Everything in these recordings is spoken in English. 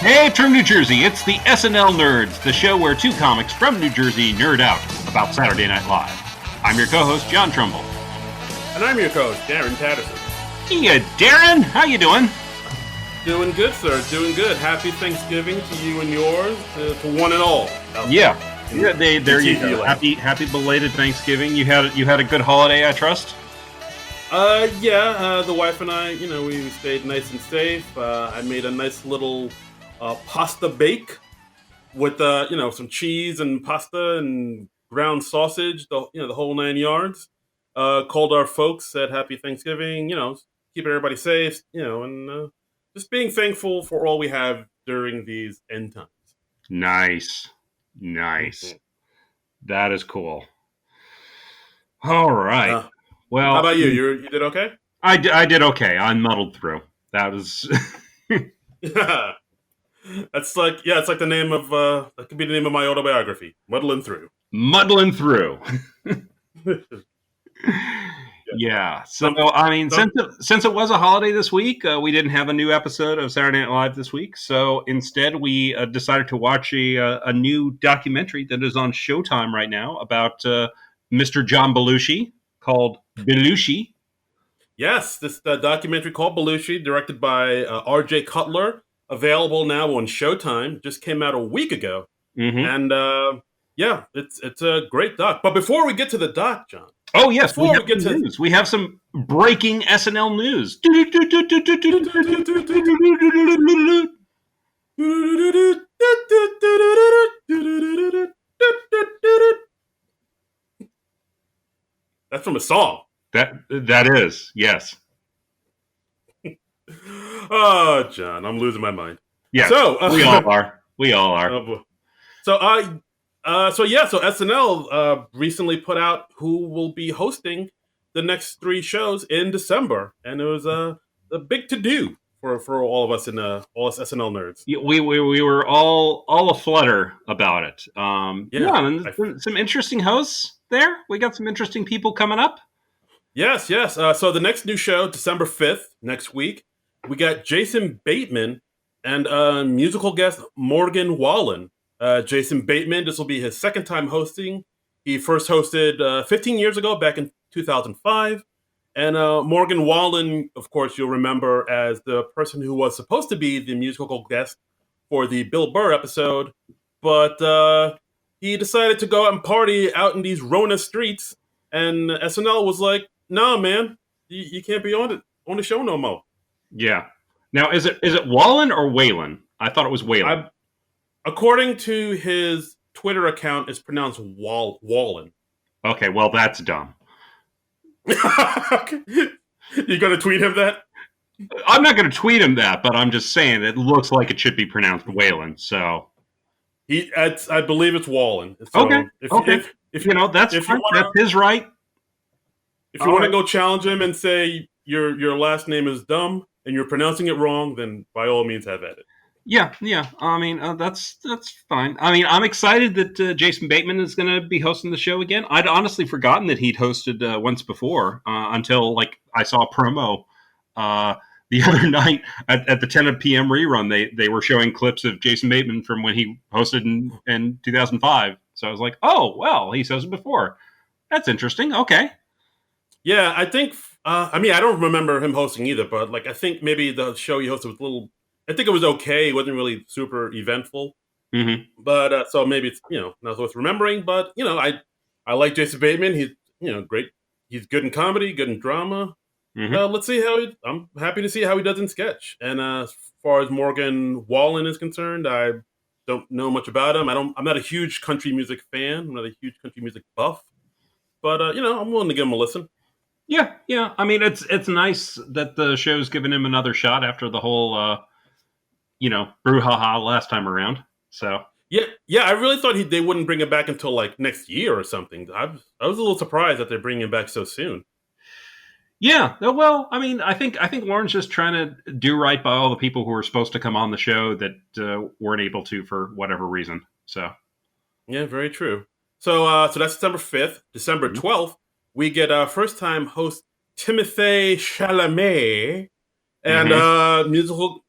Hey from New Jersey, it's the SNL Nerds, the show where two comics from New Jersey nerd out about Saturday Night Live. I'm your co-host, John Trumbull. And I'm your co-host, Darren Patterson. Hey, Darren, how you doing? Doing good, sir. Doing good. Happy Thanksgiving to you and yours, to one and all. Yeah, there you go. Happy belated Thanksgiving. You had a good holiday, I trust. The wife and I, we stayed nice and safe. I made a nice little pasta bake with some cheese and pasta and ground sausage, the whole 9 yards. Called our folks, said Happy Thanksgiving, keeping everybody safe, and just being thankful for all we have during these end times. Nice. Mm-hmm. That is cool. All right. Well, how about you? You did okay? I did okay. I muddled through. That was. It's like the name of that could be the name of my autobiography. Muddling through. Yeah. So I mean, since it was a holiday this week, we didn't have a new episode of Saturday Night Live this week. So instead, we decided to watch a new documentary that is on Showtime right now about Mr. John Belushi, called Belushi. Yes, this documentary called Belushi, directed by R.J. Cutler, available now on Showtime. Just came out a week ago, and it's a great doc. But before we get to the doc, John. Oh yes, we have news. We have some breaking SNL news. That's from a song. That is, yes. Oh, John, I'm losing my mind. Yeah, so we all are. We all are. So SNL recently put out who will be hosting the next 3 shows in December, and it was a big to do for all of us all us SNL nerds. We were all aflutter about it. And some interesting hosts there. We got some interesting people coming up. Yes. So the next new show, December 5th, next week, we got Jason Bateman and musical guest Morgan Wallen. Jason Bateman, this will be his second time hosting. He first hosted 15 years ago, back in 2005. And Morgan Wallen, of course, you'll remember as the person who was supposed to be the musical guest for the Bill Burr episode. But he decided to go out and party out in these Rona streets. And SNL was like, "No, man, you can't be on the show no more." Yeah. Now, is it Wallen or Whalen? I thought it was Whalen. According to his Twitter account, it's pronounced Wallen. Okay, well, that's dumb. You gonna tweet him that? I'm not gonna tweet him that, but I'm just saying it looks like it should be pronounced Whalen. So I believe it's Wallen. So okay. If that's his right. If you want to go challenge him and say your last name is dumb and you're pronouncing it wrong, then by all means have at it. Yeah. I mean, that's fine. I mean, I'm excited that Jason Bateman is going to be hosting the show again. I'd honestly forgotten that he'd hosted once before until I saw a promo the other night at the 10 p.m. rerun. They were showing clips of Jason Bateman from when he hosted in 2005. So I was like, oh, well, he's hosted before. That's interesting. Okay. Yeah, I think. I don't remember him hosting either, but I think maybe the show he hosted was a little. I think it was okay. It wasn't really super eventful. Mm-hmm. But so maybe it's not worth remembering. But I like Jason Bateman. He's great. He's good in comedy, good in drama. Mm-hmm. Let's see I'm happy to see how he does in sketch. And as far as Morgan Wallen is concerned, I don't know much about him. I'm not a huge country music fan. I'm not a huge country music buff. But I'm willing to give him a listen. Yeah. I mean, it's nice that the show's given him another shot after the whole, brouhaha last time around. So yeah. I really thought they wouldn't bring him back until next year or something. I was a little surprised that they're bringing him back so soon. Yeah. Well, I mean, I think Lauren's just trying to do right by all the people who were supposed to come on the show that weren't able to for whatever reason. So yeah, very true. So that's December 5th. December 12th. We get first-time host Timothée Chalamet and Hmm.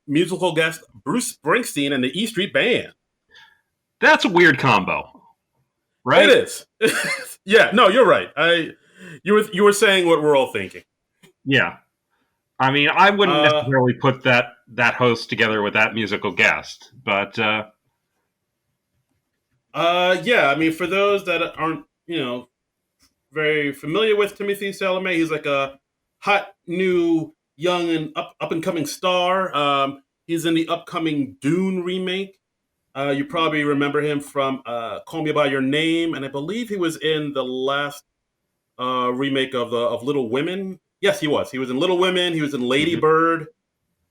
musical guest Bruce Springsteen and the E Street Band. That's a weird combo, It right? is. Yeah, no, you're right. You were saying what we're all thinking. Yeah. I mean, I wouldn't Uh, necessarily put that host together with that musical guest, but yeah. I mean, for those that aren't, very familiar with Timothy Chalamet, he's like a hot new young and up and coming star. He's in the upcoming Dune remake. You probably remember him from Call Me by Your Name, and I believe he was in the last remake of Little Women. Yes, he was. He was in Little Women. He was in Lady mhm. Bird.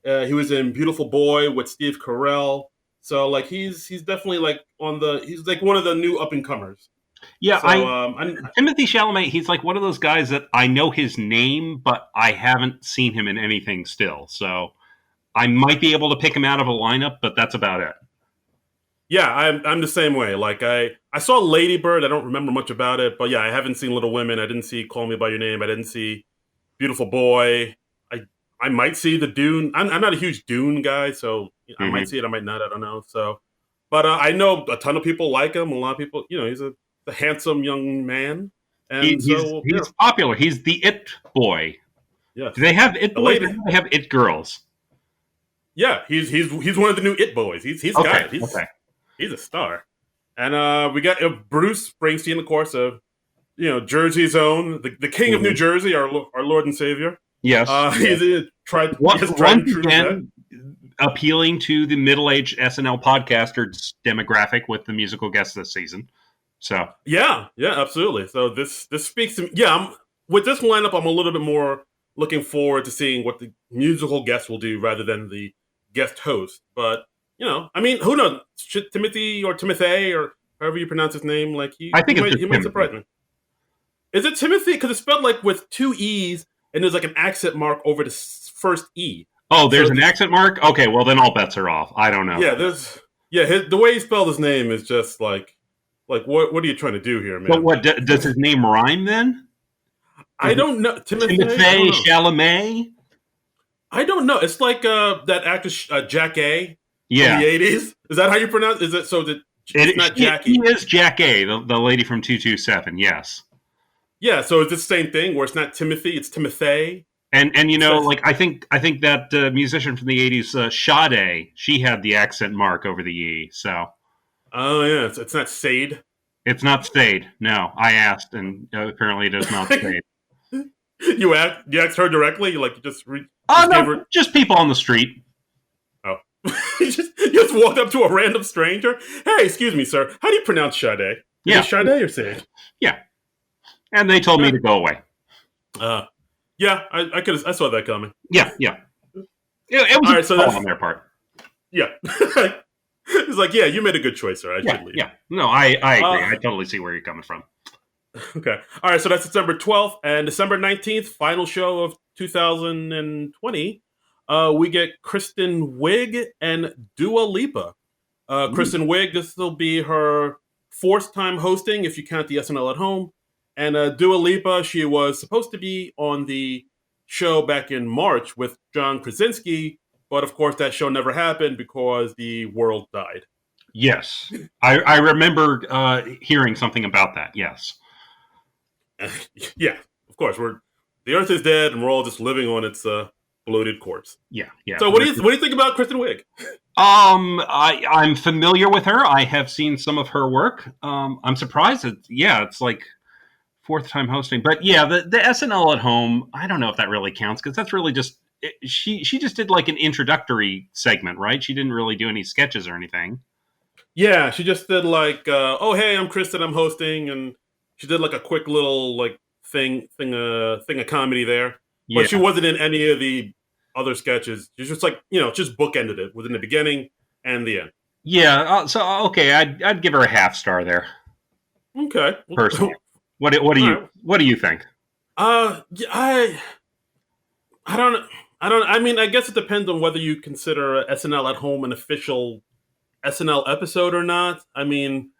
He was in Beautiful Boy with Steve Carell. So like he's definitely like he's like one of the new up and comers. Yeah, So Timothy Chalamet. He's like one of those guys that I know his name, but I haven't seen him in anything still. So I might be able to pick him out of a lineup, but that's about it. yeah, I'm the same way. Like I saw Lady Bird. I don't remember much about it, but yeah, I haven't seen Little Women. I didn't see Call Me by Your Name. I didn't see Beautiful Boy. I might see the Dune. I'm not a huge Dune guy, so I might Hmm. see it. I might not. I don't know. So, but I know a ton of people like him. A lot of people, he's a handsome young man, He, and he's so he's popular. He's the it boy. Do yes, they have it the boys or lady. do they have it girls? Yeah, he's one of the new It boys. He's got Okay, it. okay. He's a star, and we got Bruce Springsteen, of course, Jersey's own, the king of New Hmm. Jersey, our Lord and Savior. Yes. He has tried Once and true that. again, appealing to the middle-aged SNL podcasters demographic with the musical guest this season. So Yeah, yeah, absolutely. So this speaks to me. Yeah, with this lineup, I'm a little bit more looking forward to seeing what the musical guest will do rather than the guest host. But I mean, who knows? Should Timothy or Timothy or however you pronounce his name, like he I he think it's might just he might Timothy. surprise me. Is it Timothy? Because it's spelled like with two e's, and there's like an accent mark over the first e. Oh, So there's an accent mark. Okay, well then all bets are off. I don't know. yeah, the way he spelled his name is just like what are you trying to do here, But man? what does his name rhyme then? Is I it don't know, Timothy. I don't Timothy know. Chalamet? I don't know. It's like that actor Jack A from Yeah, the '80s. Is that how you pronounce? Is it so that it's not he Jackie? is Jack A, the lady from 227. Yes. Yeah. So it's the same thing where it's not Timothy, it's Timothy. And It's just, like I think that musician from the 80s, Sade, she had the accent mark over the E. So oh yeah, it's not Sade. it's not stayed. No, I asked, and apparently it is not stayed. You asked her directly. You just Oh just gave no, her. just people on the street. Oh, you just walked up to a random stranger. Hey, excuse me, sir. How do you pronounce Sade? Is it Yeah, Sade or Sade? yeah. And they told me to go away. Uh, yeah, I saw that coming. Yeah, yeah. It was All a right, good so call that's on their part. yeah. It's like, yeah, you made a good choice, sir. I Yeah, should leave. yeah. No, I agree. I Uh, totally see where you're coming from. okay. All right, so that's December 12th and December 19th, final show of 2020. We get Kristen Wiig and Dua Lipa. Ooh. Kristen Wiig, this will be her fourth time hosting if you count the SNL at home. And Dua Lipa, she was supposed to be on the show back in March with John Krasinski, but of course that show never happened because the world died. Yes, I remember hearing something about that. Yes. Yeah, of course the Earth is dead and we're all just living on its bloated corpse. Yeah, yeah. So what do you think about Kristen Wiig? I'm familiar with her. I have seen some of her work. I'm surprised that it's like fourth time hosting, but yeah, the SNL at home. I don't know if that really counts because that's really just she just did like an introductory segment, right? She didn't really do any sketches or anything. Yeah, she just did like, oh hey, I'm Kristen, I'm hosting, and she did like a quick little like thing of comedy there, but she Yeah, wasn't in any of the other sketches. She's just like just bookended it within the beginning and the end. yeah. So okay, I'd give her a half star there Okay, personally. all right. What do you think? Yeah, I don't I mean, I guess it depends on whether you consider SNL at Home an official SNL episode or not. I mean,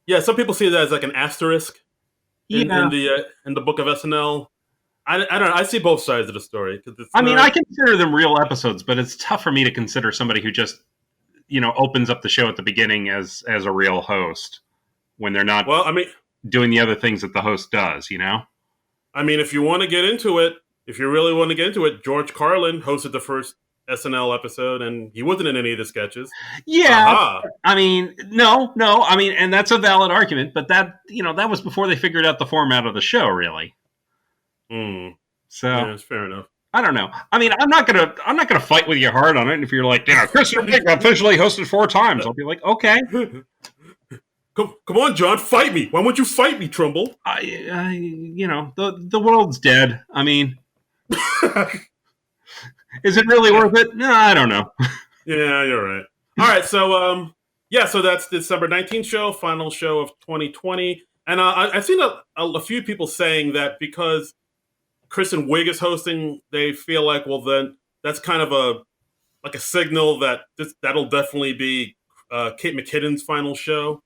yeah, some people see that as like an asterisk in Yeah, the book of SNL. I don't know. I see both sides of the story because it's I mean, I not. consider them real episodes, but it's tough for me to consider somebody who just opens up the show at the beginning as a real host when they're not Well, doing the other things that the host does. if you want to get into it, if you really want to get into it, George Carlin hosted the first SNL episode, and he wasn't in any of the sketches. Yeah, Aha. I mean, no, I mean, and that's a valid argument, but that was before they figured out the format of the show, really. Hmm. So Yeah, it's fair enough. I don't know. I mean, I'm not gonna fight with you hard on it. If you're like, Christian Wiig officially hosted 4 times, I'll be like, okay. Come on, John, fight me. Why won't you fight me, Trumbull? The world's dead. I mean, is it really worth it? No, I don't know. Yeah, you're right. All right, so that's December 19th show, final show of 2020, and I've seen a few people saying that because Kristen Wiig is hosting, they feel like, well, then that's kind of a signal that that'll definitely be Kate McKinnon's final show,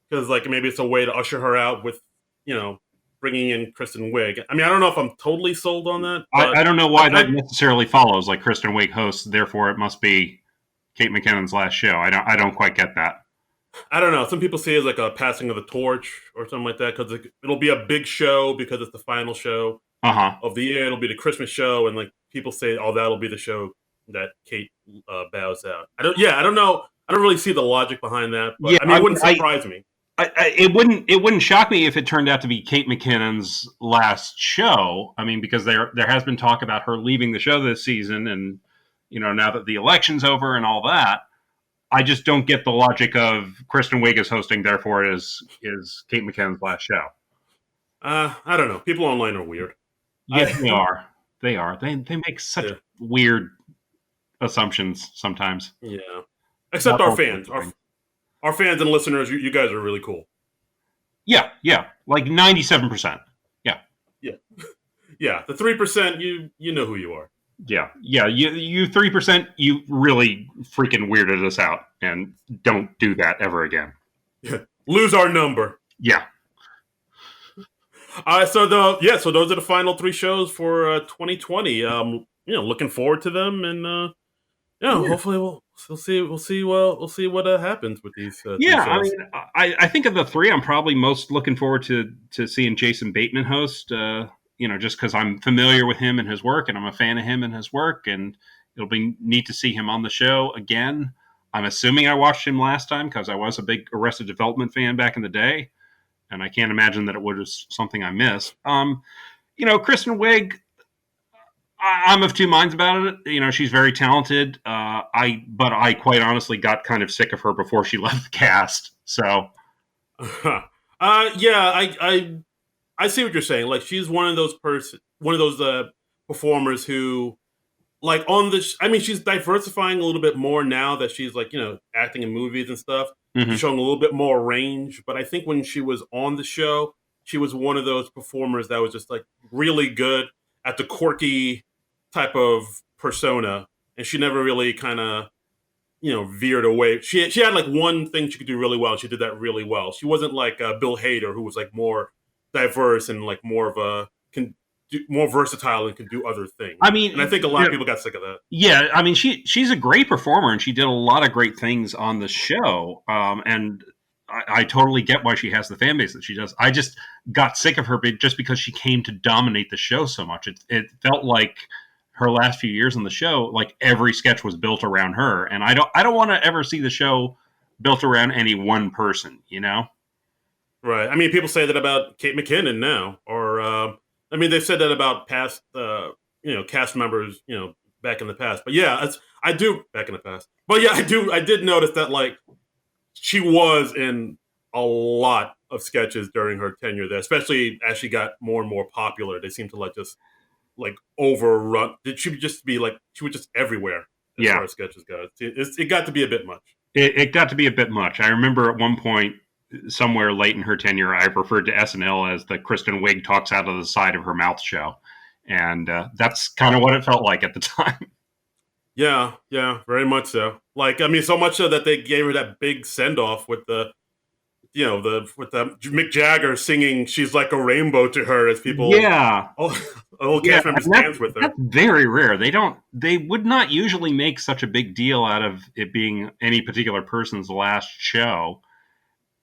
because like maybe it's a way to usher her out with you know bringing in Kristen Wiig. I mean, I don't know if I'm totally sold on that, but I don't know why that necessarily follows. Like Kristen Wiig hosts, therefore it must be Kate McKinnon's last show. I don't quite get that. I don't know. Some people see it as like a passing of the torch or something like that because it'll be a big show because it's the final show Uh huh. of the year. It'll be the Christmas show, and like people say, oh, that'll be the show that Kate bows out. I don't know. I don't really see the logic behind that, Yeah, but I mean, it wouldn't surprise me. it wouldn't shock me if it turned out to be Kate McKinnon's last show. I mean, because there has been talk about her leaving the show this season, and now that the election's over and all that, I just don't get the logic of Kristen Wiig is hosting, therefore it is Kate McKinnon's last show. I don't know. People online are weird. Yes, they are. They are. They make such Yeah. weird assumptions sometimes. Yeah. Except our fans. Our fans and listeners, you guys are really cool. Yeah, like 97%. Yeah, Yeah. Yeah. The 3%, you know who you are. yeah. You 3%, you really freaking weirded us out, and don't do that ever again. Yeah. Lose our number. Yeah. So those are the final 3 shows for 2020. Looking forward to them, and hopefully we'll see what happens with these 3 Yeah, I shows. mean, I think of the three, I'm probably most looking forward to seeing Jason Bateman host. Just because I'm familiar with him and his work, and I'm a fan of him and his work, and it'll be neat to see him on the show again. I'm assuming I watched him last time because I was a big Arrested Development fan back in the day, and I can't imagine that it was something I missed. Kristen Wiig, I'm of two minds about it. She's very talented. But I quite honestly got kind of sick of her before she left the cast. So, Yeah, I see what you're saying. Like she's one of those performers who, like I mean, she's diversifying a little bit more now that she's like acting in movies and stuff. She's mhm. showing a little bit more range. But I think when she was on the show, she was one of those performers that was just like really good at the quirky type of persona, and she never really kind of veered away. She had like one thing she could do really well. And she did that really well. She wasn't like Bill Hader, who was like more diverse and like more of a more versatile and can do other things. I mean, And I think a lot of people got sick of that. yeah, I mean, she's a great performer, and she did a lot of great things on the show. And I totally get why she has the fan base that she does. I just got sick of her just because she came to dominate the show so much. It felt like her last few years on the show, like every sketch was built around her, and I don't want to ever see the show built around any one person. Right. I mean, people say that about Kate McKinnon now, or I mean, they've said that about past cast members back in the past. But yeah, I do back in the past. But yeah, I did notice that like she was in a lot of sketches during her tenure there, especially as she got more and more popular. They seemed to like just like overrun. She would just be like she was just everywhere as Yeah, far as sketches go. It got to be a bit much. it got to be a bit much. I remember at one point, somewhere late in her tenure, I referred to SNL as the Kristen Wiig talks out of the side of her mouth show, and that's kind of what it felt like at the time. Yeah, very much so. Like I mean, so much so that they gave her that big send off with the with the Mick Jagger singing "She's Like a Rainbow" to her as people, Yeah, all, all yeah, cast members and dance with her. that's very rare. They would not usually make such a big deal out of it being any particular person's last show.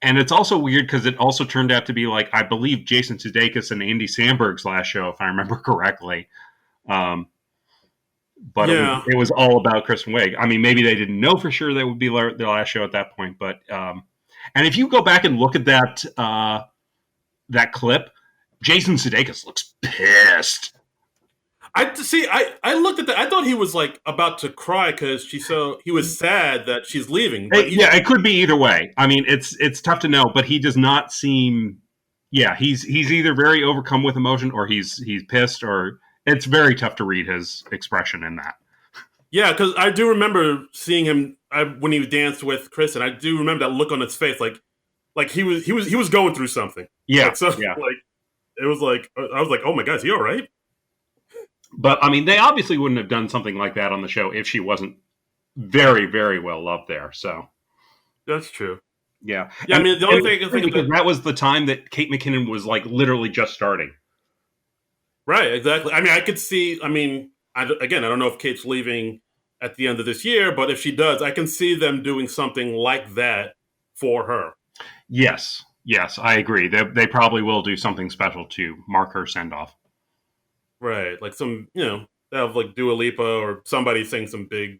And it's also weird because it also turned out to be like, I believe, Jason Sudeikis and Andy Samberg's last show, if I remember correctly. Um, but Yeah, it was all about Kristen Wiig. I mean, maybe they didn't know for sure that would be their last show at that point. But and if you go back and look at that clip, Jason Sudeikis looks pissed. I see. I looked at that. I thought he was like about to cry because he was sad that she's leaving. But Yeah, it could be either way. I mean, it's tough to know, but he does not seem. Yeah, he's either very overcome with emotion or he's pissed, or it's very tough to read his expression in that. yeah, because I do remember seeing him when he danced with Chris, and I do remember that look on his face, like he was going through something. Yeah, Like so, yeah. like it was like I was like, oh my god, is he all right? But I mean, they obviously wouldn't have done something like that on the show if she wasn't very, very well loved there. So That's true. yeah, Yeah, I mean the only thing I can think of because that was the time that Kate McKinnon was like literally just starting. right, exactly. I mean, I could see. I mean, again, I don't know if Kate's leaving at the end of this year, but if she does, I can see them doing something like that for her. Yes, yes, I agree. They probably will do something special to mark her send off. Right, like they have like Dua Lipa or somebody sing some big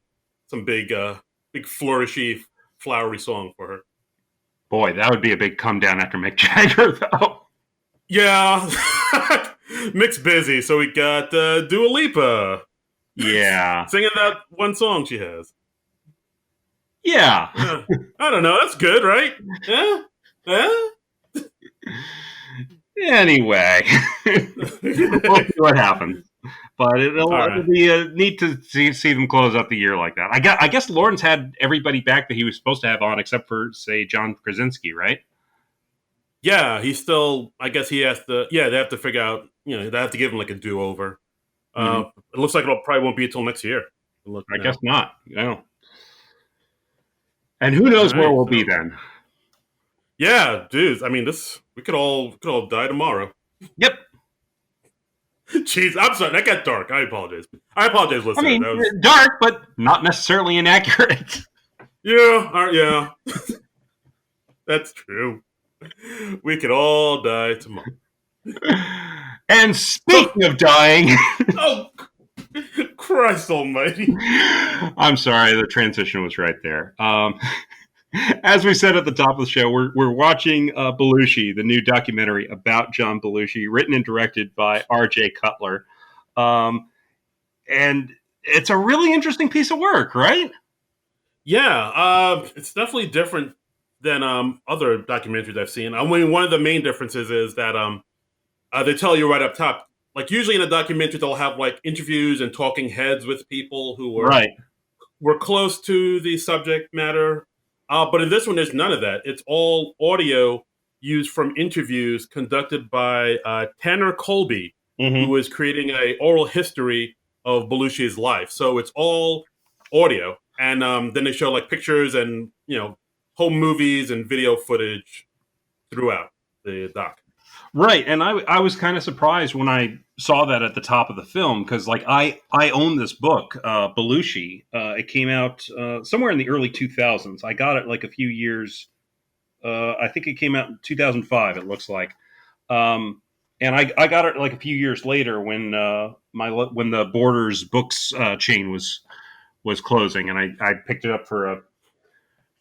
flourishy, flowery song for her. Boy, that would be a big come down after Mick Jagger, though. Yeah, Mick's busy, so we got Dua Lipa Yeah, singing that one song she has. yeah. Yeah. I don't know. That's good, right? Yeah, yeah. Anyway, we'll see what happens. But All it'll right. be neat to see them close out the year like that. I guess Lawrence had everybody back that he was supposed to have on, except for say John Krasinski, right? Yeah, he's still. I guess he has to. Yeah, they have to figure out. They have to give him like a do over. Mm-hmm. It looks like it probably won't be until next year. Look I guess now. not. No. And who All knows where right. we'll be So then? yeah, dudes. I mean, this we could all die tomorrow. Yep. Jeez, I'm sorry. That got dark. I apologize. I apologize, I listener. mean, That was dark, but not necessarily inaccurate. yeah, yeah. That's true. We could all die tomorrow. And So, speaking of dying, oh Christ Almighty! I'm sorry, the transition was right there. As we said at the top of the show, we're watching Belushi, the new documentary about John Belushi, written and directed by R.J. Cutler, and it's a really interesting piece of work, right? Yeah, it's definitely different than other documentaries I've seen. I mean, one of the main differences is that they tell you right up top. Like usually in a documentary, they'll have like interviews and talking heads with people who Right. were close to the subject matter. But in this one, there's none of that. It's all audio used from interviews conducted by Tanner Colby, Mm-hmm. who is creating a oral history of Belushi's life. So it's all audio, and then they show like pictures and home movies and video footage throughout the doc. Right, and I was kind of surprised when I saw that at the top of the film because like I own this book, Belushi. It came out somewhere in the early 2000s. I got it like a few years. I think it came out in 2005. It looks like, and I got it like a few years later when when the Borders Books chain was closing, and I picked it up for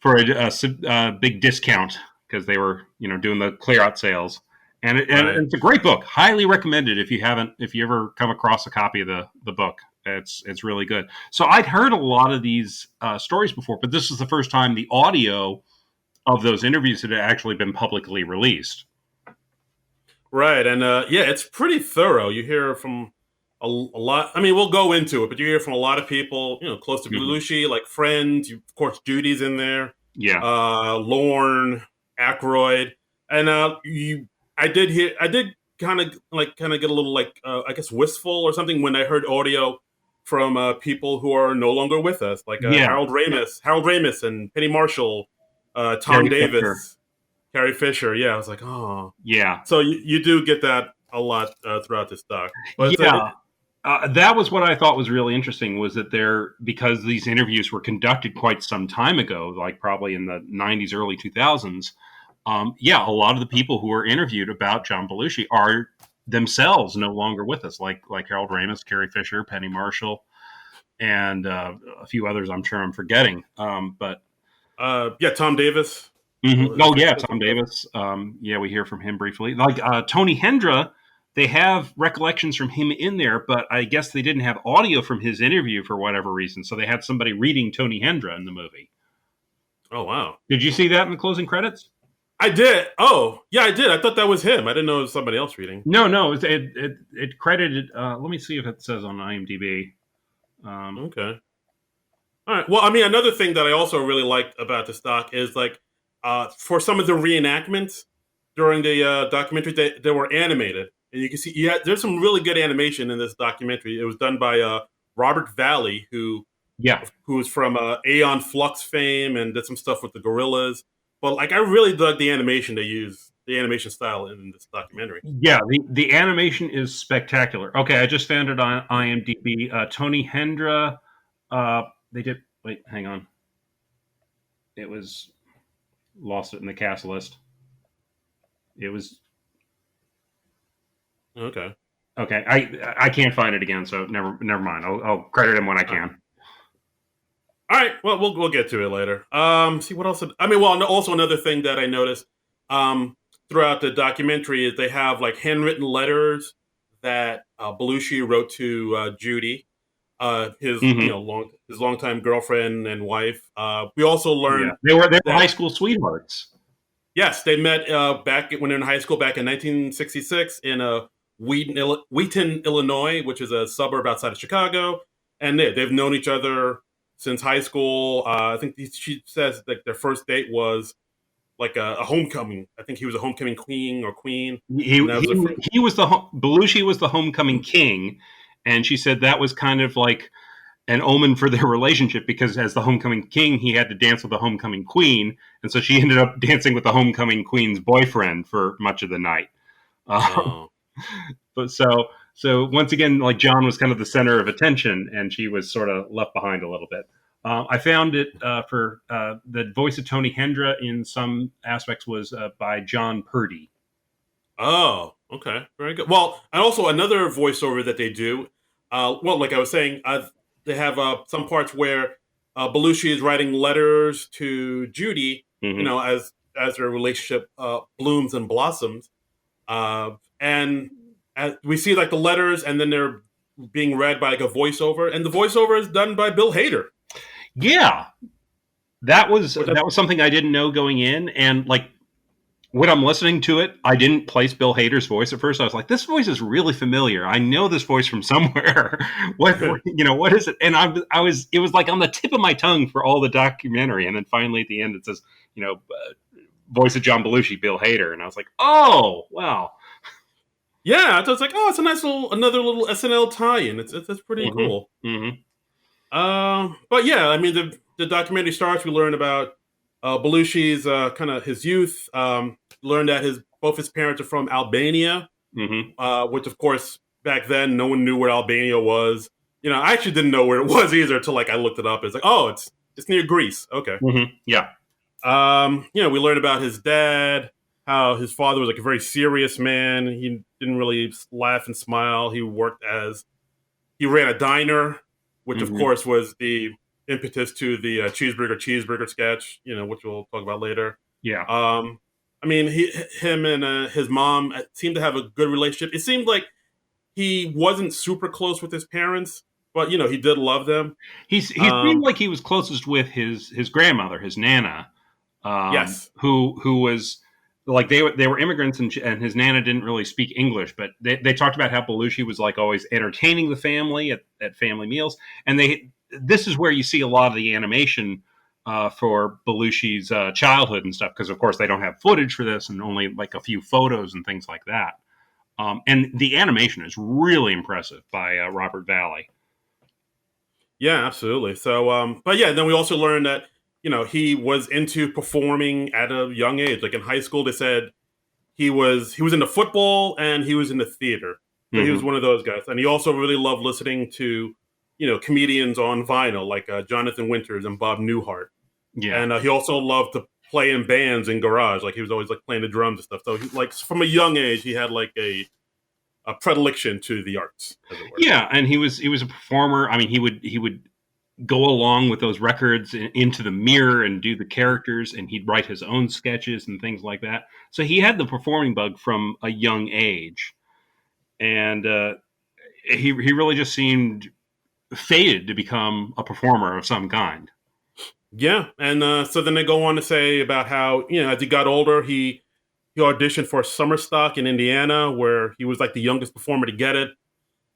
a big discount because they were doing the clear out sales. And Right. it's a great book. Highly recommended if you ever come across a copy of the book. It's really good. So I'd heard a lot of these stories before, but this is the first time the audio of those interviews had actually been publicly released. Right, and yeah, it's pretty thorough. You hear from a lot. I mean, we'll go into it, but you hear from a lot of people, close to Mhm. Belushi, like friends. Of course, Judy's in there, Yeah. Lorne, Aykroyd, and I did kind of get a little like I guess wistful or something when I heard audio from people who are no longer with us, like Yeah. Harold Ramis and Penny Marshall, Tom Terry Picture. Davis. Carrie Fisher. Yeah, I was like, oh. Yeah, So you do get that a lot throughout this doc, but yeah. That was what I thought was really interesting was that because these interviews were conducted quite some time ago, like probably in the 90s, early 2000s. Yeah, a lot of the people who were interviewed about John Belushi are themselves no longer with us, like Harold Ramis, Carrie Fisher, Penny Marshall, and a few others. I'm sure I'm forgetting. But yeah, Tom Davis. oh yeah, Tom Davis. Yeah, we hear from him briefly. Like Tony Hendra, they have recollections from him in there, but I guess they didn't have audio from his interview for whatever reason. So they had somebody reading Tony Hendra in the movie. Oh wow, Did you see that in the closing credits? I did. Oh yeah, I did. I thought that was him. I didn't know it was somebody else reading. No, no, it credited. Let me see if it says on IMDb. Um, Okay. All right. Well, I mean, another thing that I also really liked about this doc is like, for some of the reenactments during the documentary, they were animated, and you can see there's some really good animation in this documentary. It was done by Robert Valley, yeah, who was from Aeon Flux fame and did some stuff with the Gorillas. But like, I really dug the animation they use, the animation style in this documentary. yeah. The animation is spectacular. Okay, I just found it on IMDb. Tony Hendra. They did. Wait, hang on. It was lost it in the cast list. It was Okay. okay. I can't find it again, so never mind. I'll credit him when I All right. can. All right. Well, we'll get to it later. See what else? I mean, well, also another thing that I noticed throughout the documentary is they have like handwritten letters that Belushi wrote to Judy, his Hmm. his longtime girlfriend and wife. We also Yeah, learned they were high that school sweethearts. yes, they met back when they're in high school back in 1966 in Wheaton, Illinois, which is a suburb outside of Chicago, and they've known each other since high school. I think she says like their first date was like a homecoming. I think he was a homecoming queen, He and that was the he first. he was Belushi was the homecoming king, and she said that was kind of like an omen for their relationship because as the homecoming king, he had to dance with the homecoming queen, and so she ended up dancing with the homecoming queen's boyfriend for much of the night. Uh, Oh, but so once again, like John was kind of the center of attention, and she was sort of left behind a little bit. I found it for the voice of Tony Hendra in some aspects was by John Purdy. oh, okay, very good. Well, and also another voiceover that they do. Well, like I was saying, they have some parts where Belushi is writing letters to Judy. Hmm. As their relationship blooms and blossoms, and we see like the letters, and then they're being read by like a voiceover, and the voiceover is done by Bill Hader. Yeah, that was Which that was something I didn't know going in, and like when I'm listening to it, I didn't place Bill Hader's voice at first. I was like, this voice is really familiar. I know this voice from somewhere. What is it? And I was, it was like on the tip of my tongue for all the documentary. And then finally at the end, it says, voice of John Belushi, Bill Hader. And I was like, oh, wow. yeah, so it's like, oh, it's a nice another little SNL tie-in. It's pretty Hmm. cool. Hmm. But yeah, I mean, the documentary starts. We learn about Belushi's kind of his youth. Learn that his both his parents are from Albania, Hmm. which of course back then no one knew where Albania was. I actually didn't know where it was either until like I looked it up. It's like, oh, it's near Greece. Okay. Hmm. Yeah. We learn about his dad, how his father was like a very serious man. He didn't really laugh and smile. He ran a diner, which of Hmm. course was the impetus to the cheeseburger sketch, which we'll talk about later. Yeah. Um, I mean, him and his mom seemed to have a good relationship. It seemed like he wasn't super close with his parents, but he did love them. He seemed Um, like he was closest with his grandmother, his Nana, yes, who was like they were immigrants and his nana didn't really speak English, but they talked about how Belushi was like always entertaining the family at family meals, and this is where you see a lot of the animation for Belushi's childhood and stuff because of course they don't have footage for this and only like a few photos and things like that. And the animation is really impressive by Robert Valley. yeah, absolutely. So, but yeah, then we also learned that he was into performing at a young age. Like in high school, they said he was into football and he was into theater. So he was Hmm. one of those guys, and he also really loved listening to comedians on vinyl like Jonathan Winters and Bob Newhart. Yeah. And he also loved to play in bands in garage. Like he was always like playing the drums and stuff. So like from a young age, he had like a predilection to the arts, as it were. Yeah, and he was a performer. I mean, he would go along with those records into the mirror and do the characters, and he'd write his own sketches and things like that. So he had the performing bug from a young age, and he really just seemed fated to become a performer of some kind. Yeah, and so then they go on to say about how as he got older, he auditioned for summer stock in Indiana, where he was like the youngest performer to get it.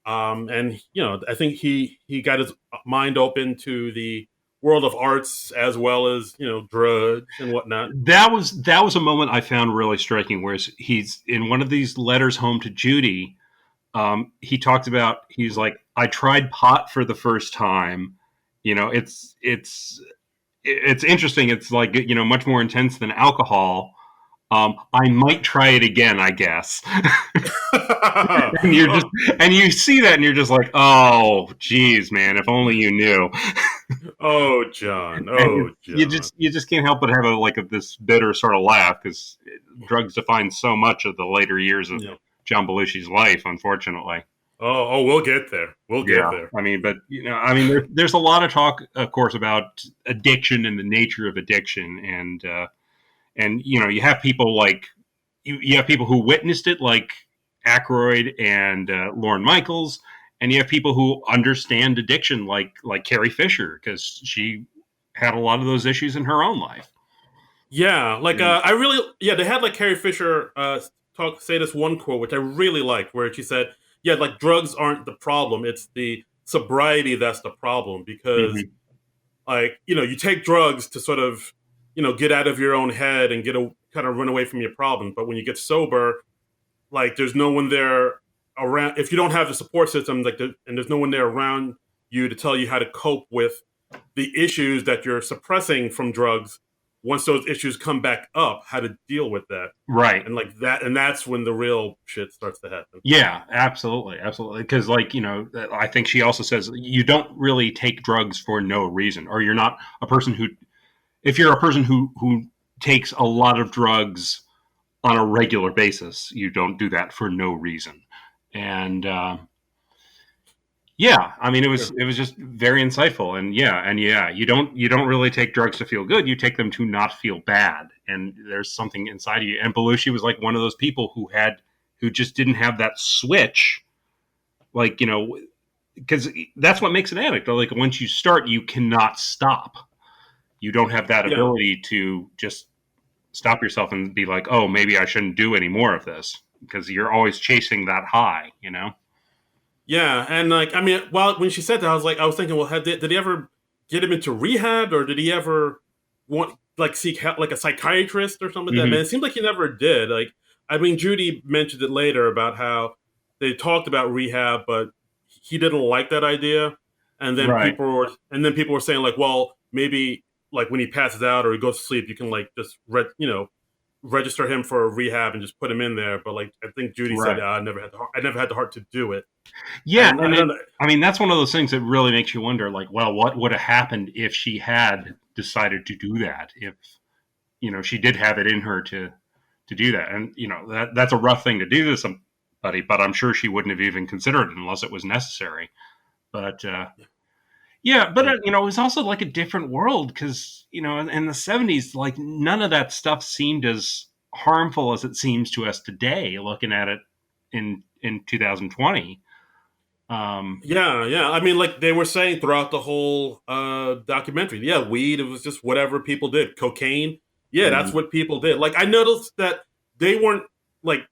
And I think he got his mind open to the world of arts as well as drugs and whatnot. That was a moment I found really striking, where he's in one of these letters home to Judy. He talked about, he's like, I tried pot for the first time. It's interesting. It's like, much more intense than alcohol. I might try it again, I guess. and you're just oh, and you see that and you're just like, oh geez, man, if only you knew. oh, John. And Oh, you John. just can't help but have this bitter sort of laugh, because drugs define so much of the later years of Yeah. John Belushi's life, unfortunately. Oh, we'll get there. We'll get Yeah, there. I mean, but there's a lot of talk, of course, about addiction and the nature of addiction, and you have people like you have people who witnessed it, like Aykroyd and Lorne Michaels, and you have people who understand addiction, like Carrie Fisher, because she had a lot of those issues in her own life. Yeah, like And, I really they had like Carrie Fisher say this one quote which I really liked, where she said, "Yeah, like drugs aren't the problem; it's the sobriety that's the problem." Because mhm. like you take drugs to sort of get out of your own head and get a kind of run away from your problem, but when you get sober, like there's no one there around. If you don't have the support system, and there's no one there around you to tell you how to cope with the issues that you're suppressing from drugs, once those issues come back up, how to deal with that. Right. And like that, and that's when the real shit starts to happen. Yeah, absolutely, absolutely. Because, like, I think she also says you don't really take drugs for no reason, or you're not a person who, if you're a person who takes a lot of drugs on a regular basis, you don't do that for no reason. And yeah, I mean, Yeah. it was just very insightful, and you don't really take drugs to feel good. You take them to not feel bad, and there's something inside of you. And Belushi was like one of those people who just didn't have that switch, like, because that's what makes an addict. Like, once you start, you cannot stop. You don't have that Yeah. ability to just stop yourself and be like, oh, maybe I shouldn't do any more of this, because you're always chasing that high. Yeah. And like, I mean, well, when she said that, I was thinking, well, did he ever get him into rehab, or did he ever want like seek help, like a psychiatrist or something like that? Man, Hmm. it seemed like he never did. Like, I mean, Judy mentioned it later about how they talked about rehab, but he didn't like that idea. Right. And then people were saying like, well, maybe like when he passes out or he goes to sleep, you can like just register him for rehab and just put him in there. But like, I think Judy said, Right. I never had the heart to do it. Yeah, And and I don't know. I mean, that's one of those things that really makes you wonder, like, well, what would have happened if she had decided to do that? If she did have it in her to do that, and that's a rough thing to do to somebody, but I'm sure she wouldn't have even considered it unless it was necessary. But yeah, but Yeah. it was also like a different world, because in the '70s, like, none of that stuff seemed as harmful as it seems to us today, looking at it in 2020. Um, Yeah, yeah. I mean, like they were saying throughout the whole documentary, yeah, weed, it was just whatever people did. Cocaine, yeah, that's mhm. what people did. Like I noticed that they weren't like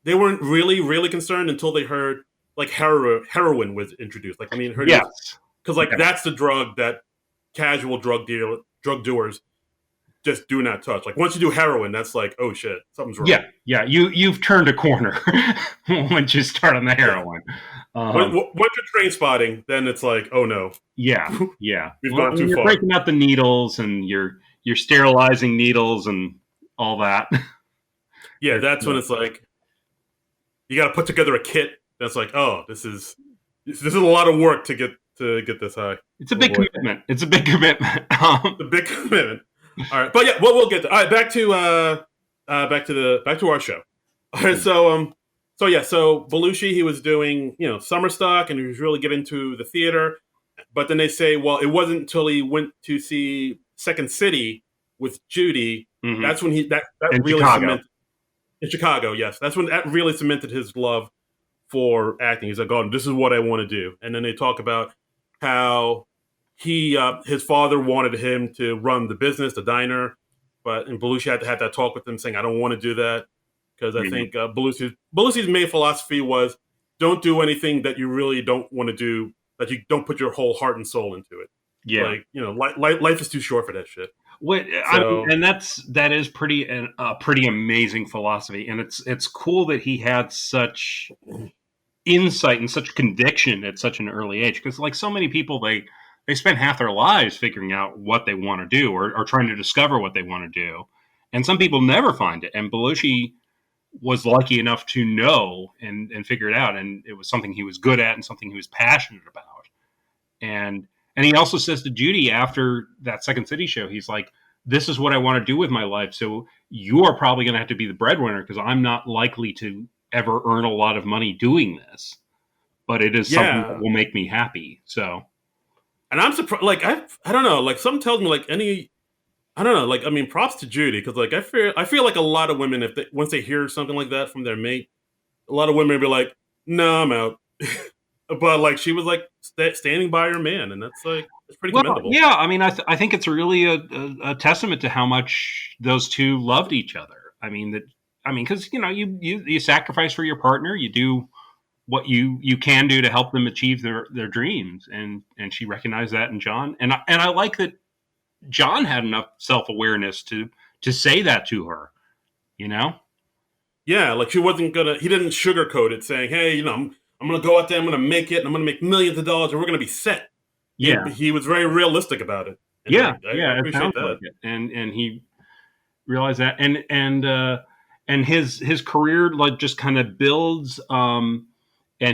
they weren't really, really concerned until they heard like heroin was introduced. Like when he heard it was Yes. because like Yes. that's the drug that casual drug doers just do not touch. Like once you do heroin, that's like, oh shit, something's wrong. Yeah. You've turned a corner once you start on the Yeah. heroin. Once you're train spotting, then it's like, oh no, Yeah. we've gone When too you're far. breaking out the needles and you're sterilizing needles and all that. Yeah, that's when it's like you got to put together a kit. That's like, oh, this is a lot of work to get this high. It's a Oh big boy, commitment. It's a big commitment. the big commitment. All right, but yeah, we'll get to. All right, back to our show. All right, so Belushi, he was doing summer stock, and he was really getting into the theater. But then they say, well, it wasn't until he went to see Second City with Judy. Mhm. That's when that In really Chicago. cemented in Chicago. Yes, that's when that really cemented his love for acting. He's like, oh, this is what I want to do. And then they talk about how his father wanted him to run the business, the diner, and Belushi had to have that talk with him, saying, I don't want to do that because I Mhm. think Belushi's main philosophy was don't do anything that you really don't want to do, that you don't put your whole heart and soul into it. Yeah. Like life is too short for that shit. I mean, and that is pretty amazing philosophy, and it's cool that he had such insight and such conviction at such an early age. Because like so many people, they spend half their lives figuring out what they want to do or trying to discover what they want to do, and some people never find it. And Belushi was lucky enough to know and figure it out, and it was something he was good at and something he was passionate about. And he also says to Judy after that Second City show, he's like, "This is what I want to do with my life. So you are probably going to have to be the breadwinner because I'm not likely to ever earn a lot of money doing this, but it is something that will make me happy." So, and I'm surprised. Like I don't know. Like something tells me like I don't know. Like I mean, props to Judy because like I feel like a lot of women once they hear something like that from their mate, a lot of women be like, "No, I'm out." But like she was like standing by her man, and that's pretty well, commendable. yeah, I mean, I think it's really a testament to how much those two loved each other. Because you sacrifice for your partner, you do what you can do to help them achieve their dreams, and she recognized that in John, and I like that John had enough self awareness to say that to her, you know. Yeah, like he didn't sugarcoat it, saying, "Hey, I'm gonna go out there, I'm gonna make it, and I'm gonna make millions of dollars, and we're gonna be set." Yeah, He was very realistic about it, and yeah, I yeah. It appreciate sounds that. like it, and he realized that, and his career like just kind of builds, and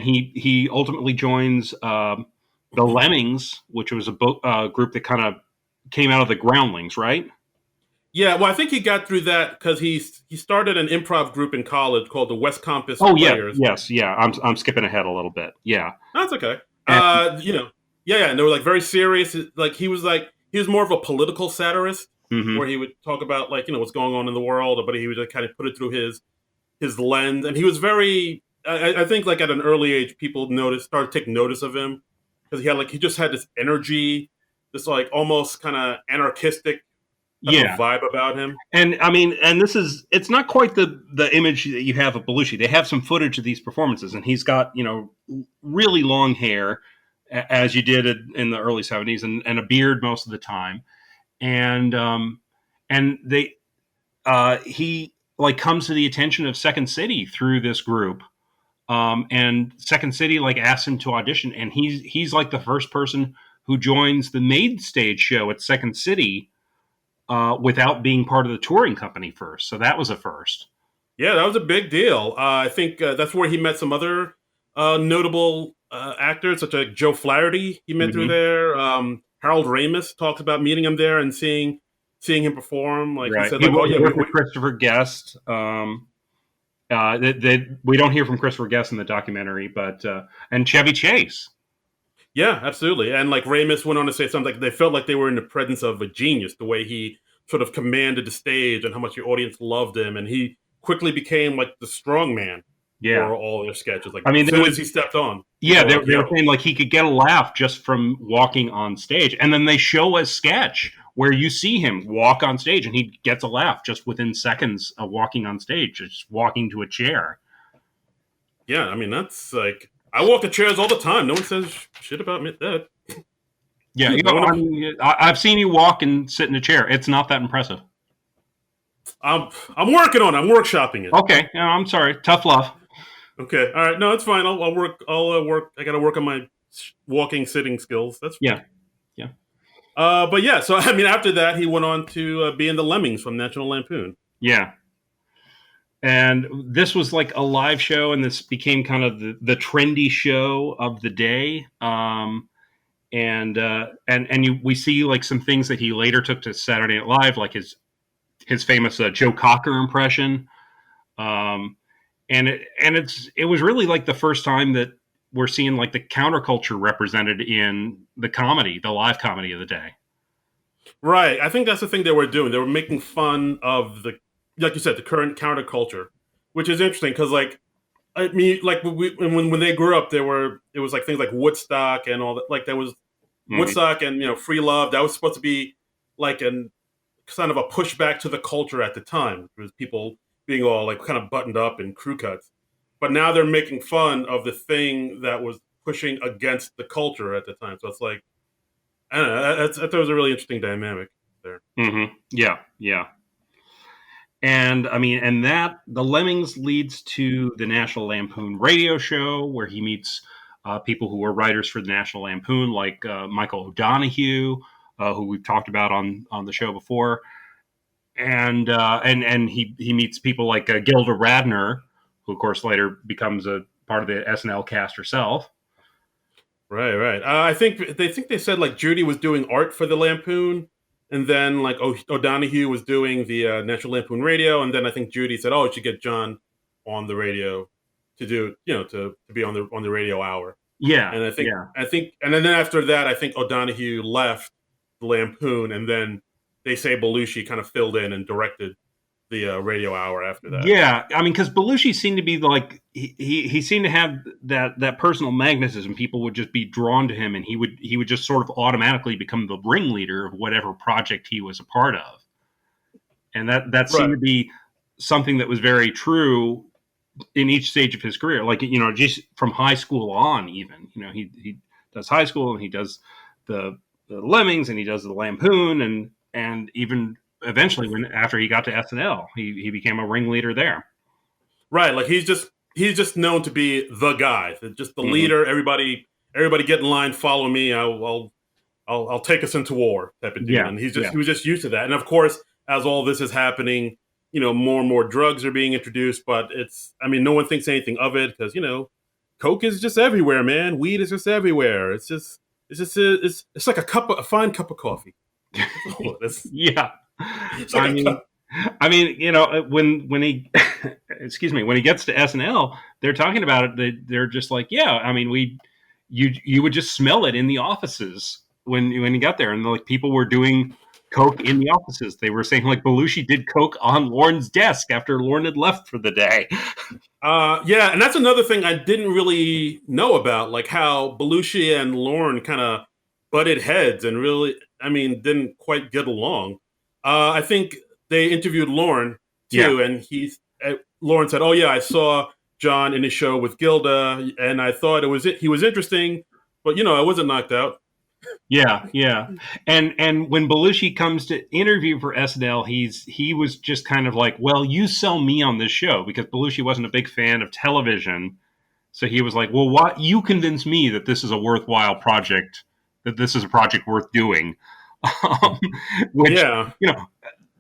he ultimately joins the Lemmings, which was a group that kind of came out of the Groundlings, right? Yeah, well, I think he got through that because he started an improv group in college called the West Campus Oh yeah, Players. yes, yeah. I'm skipping ahead a little bit. Yeah, That's okay. and, Yeah, and they were like very serious. He was more of a political satirist, mhm. where he would talk about like what's going on in the world, but he would kind of put it through his lens, and he was very. I think like at an early age, people started to take notice of him because he just had this energy, this like almost kind of anarchistic type of Yeah. vibe about him. And I mean, and it's not quite the image that you have of Belushi. They have some footage of these performances, and he's got really long hair, as you did in the early '70s, and a beard most of the time. And they he like comes to the attention of Second City through this group, and Second City like asks him to audition, and he's like the first person who joins the main stage show at Second City without being part of the touring company first. So that was a first. Yeah, that was a big deal. I think that's where he met some other notable actors, such as Joe Flaherty. He met through Mm-hmm. there. Harold Ramis talks about meeting him there and seeing him perform. Like he Right. said, He like, "Oh yeah, worked with Christopher Guest. We don't hear from Christopher Guest in the documentary, but and Chevy Chase. yeah, absolutely." And like Ramis went on to say something like they felt like they were in the presence of a genius, the way he sort of commanded the stage and how much the audience loved him, and he quickly became like the strong man Yeah. for all their sketches. Like I mean, as soon as he stepped on, yeah, people were they like, were "Yo." saying like he could get a laugh just from walking on stage, and then they show a sketch where you see him walk on stage, and he gets a laugh just within seconds of walking on stage, just walking to a chair. Yeah, I mean that's like I walk the chairs all the time. No one says shit about me that. Yeah, No one. I've seen you walk and sit in a chair. It's not that impressive. I'm working on it. I'm workshopping it. Okay, no, I'm sorry. Tough love. Okay, all right. No, it's fine. I'll work. I'll work. I got to work on my walking, sitting skills. That's Yeah, yeah, but yeah. So I mean, after that, he went on to be in the Lemmings from National Lampoon. yeah. And this was like a live show, and this became kind of the trendy show of the day. We see like some things that he later took to Saturday Night Live, like his famous Joe Cocker impression. Um, it was really like the first time that we're seeing like the counterculture represented in the live comedy of the day. Right. I think that's the thing they were doing. They were making fun of like you said, the current counterculture, which is interesting because, like, I mean, like when they grew up, it was like things like Woodstock and all that. Like there was Mm-hmm. Woodstock and Free Love. That was supposed to be like an kind of a pushback to the culture at the time. It was people being all like kind of buttoned up in crew cuts, but now they're making fun of the thing that was pushing against the culture at the time. So it's like I don't know. I thought it was a really interesting dynamic there. Mm-hmm. Yeah, yeah. And I mean, and that the Lemmings leads to the National Lampoon radio show where he meets people who were writers for the National Lampoon, like Michael O'Donoghue, who we've talked about on the show before, and he meets people like Gilda Radner, who of course later becomes a part of the SNL cast herself. Right, right. I think they said like Judy was doing art for the Lampoon, and then like O'Donoghue was doing the National Lampoon radio, and then I think Judy said, "Oh, we should get John on the radio to do to be on the radio hour." Yeah, And yeah. and then after that, I think O'Donoghue left the Lampoon, and then they say Belushi kind of filled in and directed the radio hour after that. Yeah, I mean, because Belushi seemed to be like he seemed to have that personal magnetism. People would just be drawn to him, and he would just sort of automatically become the ringleader of whatever project he was a part of. And that seemed Right. to be something that was very true in each stage of his career. Like just from high school on, even he does high school and he does the Lemmings and he does the Lampoon and even eventually when after he got to SNL, he became a ringleader there. Right, like he's just known to be the guy, just the Mm-hmm. leader. Everybody get in line, follow me. I'll take us into war type of dude. Yeah, And yeah, he was just used to that. And of course, as all this is happening, more and more drugs are being introduced. But I mean, no one thinks anything of it because coke is just everywhere, man. Weed is just everywhere. It's like a fine cup of coffee. That's all it is. yeah. It's like I a mean, cup. when he excuse me when he gets to SNL, they're talking about it. They're just like, yeah. I mean, you would just smell it in the offices when you got there, and like people were doing coke in the offices. They were saying like Belushi did coke on Lorne's desk after Lorne had left for the day. Yeah, and that's another thing I didn't really know about, like how Belushi and Lorne kind of butted heads and really, I mean, didn't quite get along. I think they interviewed Lorne Yeah, too, and Lorne said, "Oh yeah, I saw John in his show with Gilda, and I thought he was interesting, but I wasn't knocked out." yeah, yeah. And when Belushi comes to interview for SNL, he was just kind of like, well, you sell me on this show because Belushi wasn't a big fan of television. So he was like, well, what you convince me that this is a worthwhile project, that this is a project worth doing. Um, which, Yeah, you know,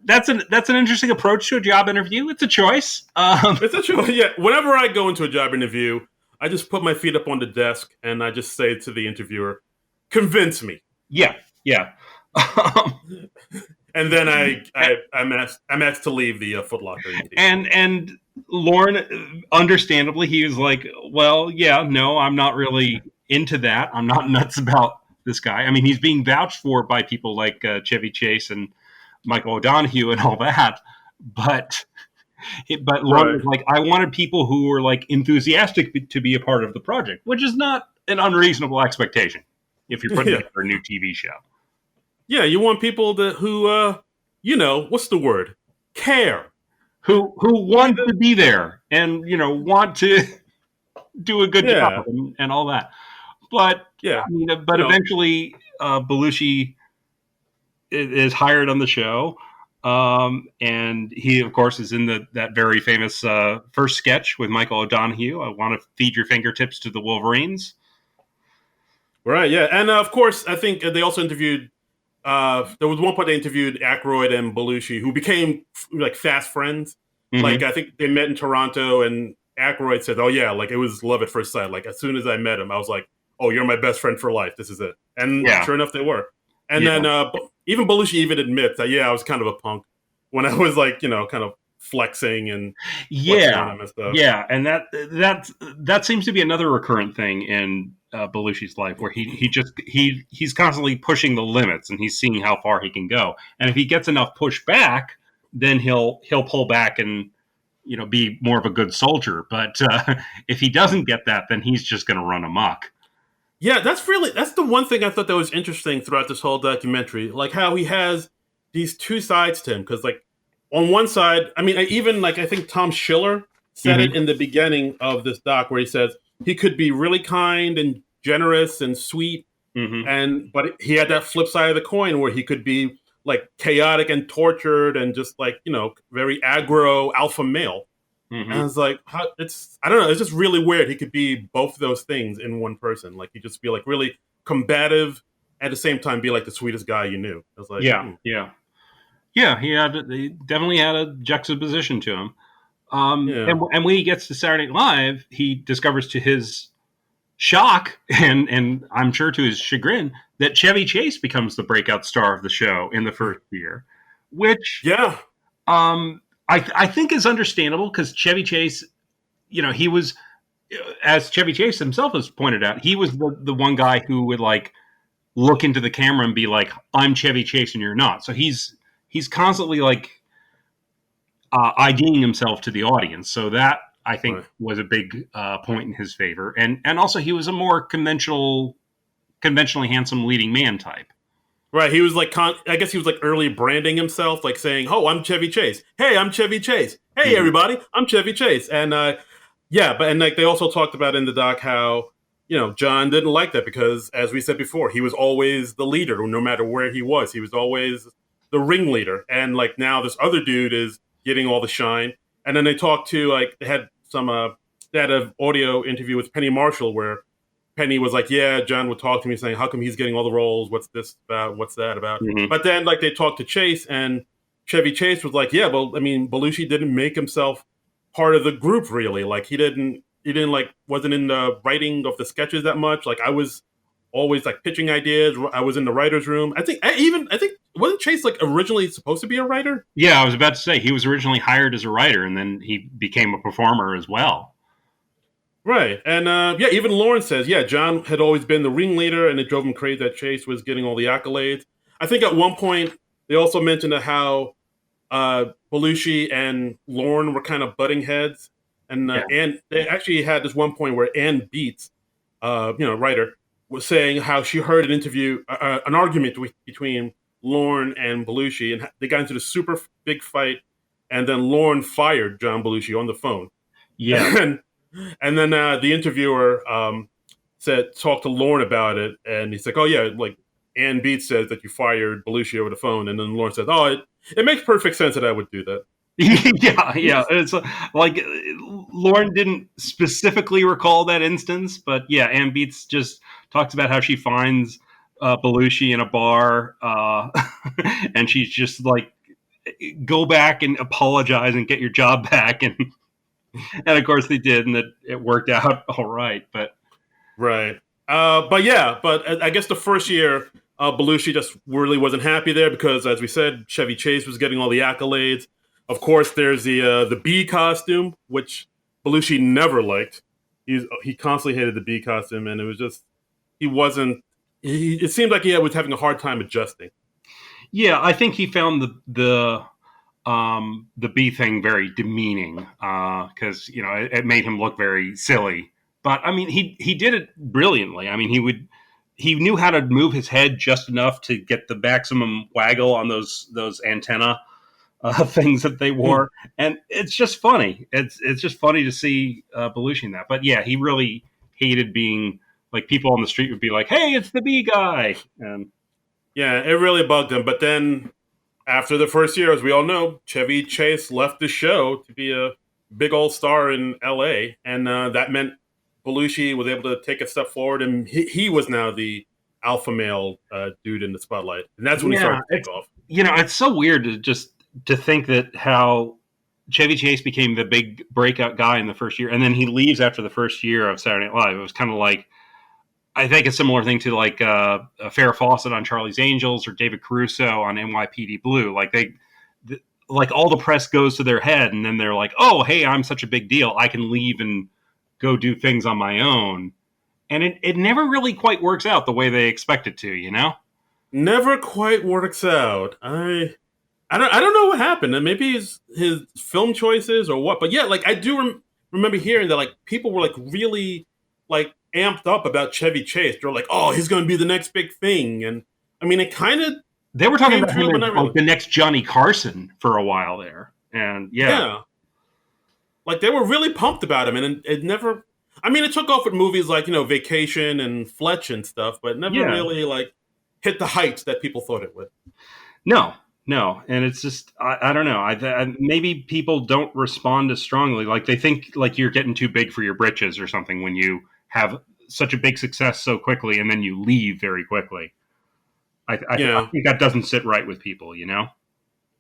that's an interesting approach to a job interview. It's a choice. it's a true. Yeah, whenever I go into a job interview, I just put my feet up on the desk and I just say to the interviewer, "Convince me." Yeah, yeah. Um, And then I'm asked to leave the Foot Locker indie. and Lauren, understandably, he was like, well, yeah, no, I'm not really into that. I'm not nuts about this guy. I mean, he's being vouched for by people like Chevy Chase and Michael O'Donoghue and all that, but Lauren Right. was like, I wanted people who were like enthusiastic to be a part of the project, which is not an unreasonable expectation if you're putting Yeah. together a new TV show. Yeah. You want people who, what's the word? Care. Who You need want to be there and want to do a good job yeah. and all that. But Yeah. I mean, You but know, eventually Belushi is hired on the show, And he, of course, is in that very famous first sketch with Michael O'Donoghue. I want to feed your fingertips to the Wolverines. Right, yeah. And of course, I think they also interviewed. There was one point they interviewed Aykroyd and Belushi, who became like fast friends. Like Mm-hmm. I think they met in Toronto, and Aykroyd said, "Oh yeah, like it was love at first sight. Like as soon as I met him, I was like, oh, you're my best friend for life. This is it." And Yeah, sure enough, they were. And yeah, then even Belushi even admits that yeah, I was kind of a punk when I was like kind of flexing and flexing on yeah, him and stuff. yeah. And that seems to be another recurrent thing in Belushi's life, where he's constantly pushing the limits, and he's seeing how far he can go. And if he gets enough pushback, then he'll pull back and be more of a good soldier. But if he doesn't get that, then he's just going to run amok. Yeah, that's the one thing I thought that was interesting throughout this whole documentary, like how he has these two sides to him. Because like on one side, I mean, even like I think Tom Schiller said it Mm-hmm. in the beginning of this doc, where he says he could be really kind and generous and sweet, Mm-hmm. but he had that flip side of the coin where he could be like chaotic and tortured and just like very aggro alpha male. And I Mm-hmm. was like, I don't know, it's just really weird. He could be both of those things in one person. Like he'd just be like really combative at the same time be like the sweetest guy you knew. I was like, Yeah, yeah, yeah. He definitely had a juxtaposition to him. yeah. And when he gets to Saturday Night Live, he discovers to his shock and I'm sure to his chagrin that Chevy Chase becomes the breakout star of the show in the first year, which Yeah. I think is understandable because Chevy Chase, he was, as Chevy Chase himself has pointed out, he was the one guy who would like look into the camera and be like, "I'm Chevy Chase and you're not." So he's constantly like IDing himself to the audience. So that I think Right. was a big point in his favor, and also he was a more conventionally handsome leading man type. Right. He was like, I guess he was like early branding himself, like saying, "Oh, I'm Chevy Chase. Hey, I'm Chevy Chase. Hey, Mm-hmm. everybody, I'm Chevy Chase." And yeah, but and like they also talked about in the doc how John didn't like that because, as we said before, he was always the leader, no matter where he was. He was always the ringleader, and like now this other dude is getting all the shine. And then they talked to like they had an audio interview with Penny Marshall where Penny was like, "Yeah, John would talk to me saying, how come he's getting all the roles? What's this about? What's that about?" Mm-hmm. But then, like, they talked to Chase, and Chevy Chase was like, "Yeah, well, I mean, Belushi didn't make himself part of the group really. Like, he didn't like wasn't in the writing of the sketches that much. Like, I was always like pitching ideas. I was in the writers' room. I think wasn't Chase like originally supposed to be a writer?" Yeah, I was about to say he was originally hired as a writer, and then he became a performer as well. Right. And yeah, even Lawrence says, yeah, John had always been the ringleader, and it drove him crazy that Chase was getting all the accolades. I think at one point they also mentioned how Belushi and Lorne were kind of butting heads, Yeah, and they actually had this one point where Ann Beats, writer, was saying how she heard an argument between Lorne and Belushi, and they got into the super big fight, and then Lorne fired John Belushi on the phone, yeah, and and then the interviewer said talked to Lorne about it, and he's like, "Oh yeah, like Ann Beats says that you fired Belushi over the phone," and then Lorne says, "Oh, it makes perfect sense that I would do that." yeah, yeah. It's like Lauren didn't specifically recall that instance, but yeah, Ann Beats just talks about how she finds Belushi in a bar, and she's just like, "Go back and apologize and get your job back," and of course they did, and it worked out all right. But Right. But yeah, but I guess the first year, Belushi just really wasn't happy there because, as we said, Chevy Chase was getting all the accolades. Of course, there's the bee costume, which Belushi never liked. He constantly hated the bee costume, and it was just he wasn't. It seemed like he was having a hard time adjusting. yeah, I think he found the bee thing very demeaning because it made him look very silly. But I mean, he did it brilliantly. I mean, he knew how to move his head just enough to get the maximum waggle on those antenna things that they wore, and it's just funny. It's just funny to see Belushi in that. But yeah, he really hated being like people on the street would be like, "Hey, it's the bee guy," and Yeah, it really bugged him. But then After the first year, as we all know, Chevy Chase left the show to be a big old star in LA, and that meant Belushi was able to take a step forward, and he was now the alpha male dude in the spotlight, and that's when he Yeah, started to take it's off. it's so weird to just to think that how Chevy Chase became the big breakout guy in the first year, and then he leaves after the first year of Saturday Night Live. It was kind of like I think a similar thing to like Farrah Fawcett on Charlie's Angels or David Caruso on NYPD Blue. Like like all the press goes to their head, and then they're like, "Oh, hey, I'm such a big deal. I can leave and go do things on my own." And it never really quite works out the way they expect it to, you know? Never quite works out. I don't know what happened. And maybe his film choices or what. But yeah, like I do remember hearing that like people were like really like amped up about Chevy Chase. They're like, oh, he's going to be the next big thing. And I mean, it kind of They were talking came about him true, but as not like really. the next Johnny Carson for a while there. And yeah, Yeah, like they were really pumped about him, and it never. I mean, it took off with movies like Vacation and Fletch and stuff, but never yeah. really like hit the heights that people thought it would. No, no, and it's just I don't know. Maybe people don't respond as strongly. Like they think like you're getting too big for your britches or something when you have such a big success so quickly and then you leave very quickly. I Yeah, think that doesn't sit right with people, you know?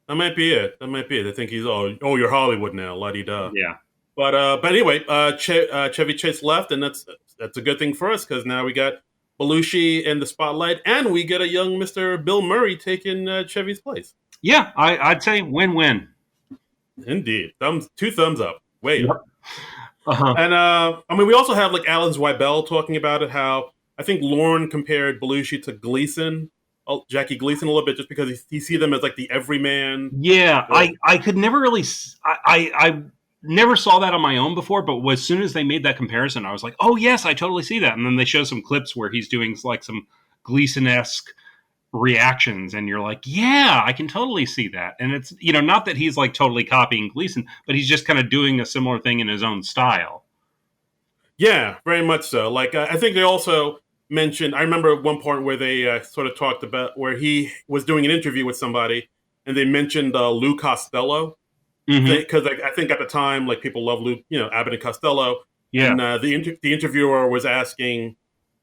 that might be it. That might be it. They think he's oh you're Hollywood now, la di da. Yeah. But anyway, Chevy Chase left, and that's a good thing for us because now we got Belushi in the spotlight, and we get a young Mister Bill Murray taking Chevy's place. Yeah, I'd say win-win. Indeed, two thumbs up, way up. Yep. Uh-huh. And I mean, we also have like Alan Zweibel talking about it. How I think Lorne compared Belushi to Gleason, Jackie Gleason, a little bit, just because he see them as like the everyman. Yeah, The, I could never really I never saw that on my own before, but as soon as they made that comparison, I was like, "Oh yes, I totally see that." And then they show some clips where he's doing like some Gleason-esque reactions, and you're like, "Yeah, I can totally see that." And it's not that he's like totally copying Gleason, but he's just kind of doing a similar thing in his own style. yeah, very much so. Like I think they also mentioned. I remember at one point where they sort of talked about where he was doing an interview with somebody, and they mentioned Lou Costello Hmm. because like, I think at the time like people love Lou, Abbott and Costello, Yeah, and the interviewer was asking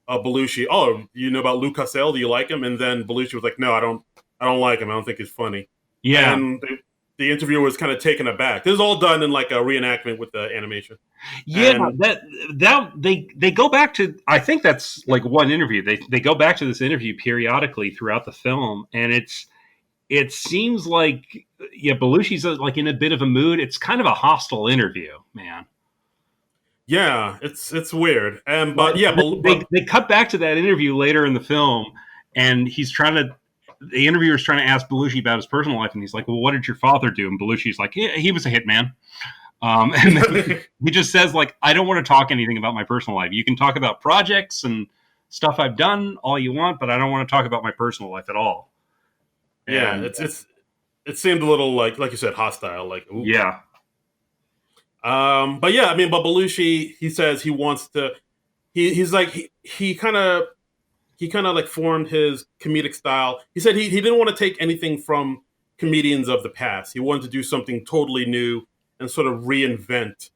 Belushi, "Oh, you know about Lou Costello? Do you like him?" And then Belushi was like, "No, I don't like him. I don't think he's funny." yeah. And the interviewer was kind of taken aback. This is all done in like a reenactment with the animation, Yeah, and that they go back to I think that's like one interview. They go back to this interview periodically throughout the film, and it seems like yeah, Belushi's like in a bit of a mood. It's kind of a hostile interview, man. yeah, it's weird. And Like but yeah, they cut back to that interview later in the film, and the interviewer's trying to ask Belushi about his personal life, and he's like, "Well, what did your father do?" And Belushi's like, "Yeah, he was a hitman." And then he just says, like, I don't want to talk anything about my personal life. You can talk about projects and stuff I've done all you want, but I don't want to talk about my personal life at all. yeah, And it seemed a little like you said hostile. Like, ooh. yeah, But yeah, I mean, but Belushi, he says he wants to. He's like he kind of like formed his comedic style. He said he didn't want to take anything from comedians of the past. He wanted to do something totally new and sort of reinvent,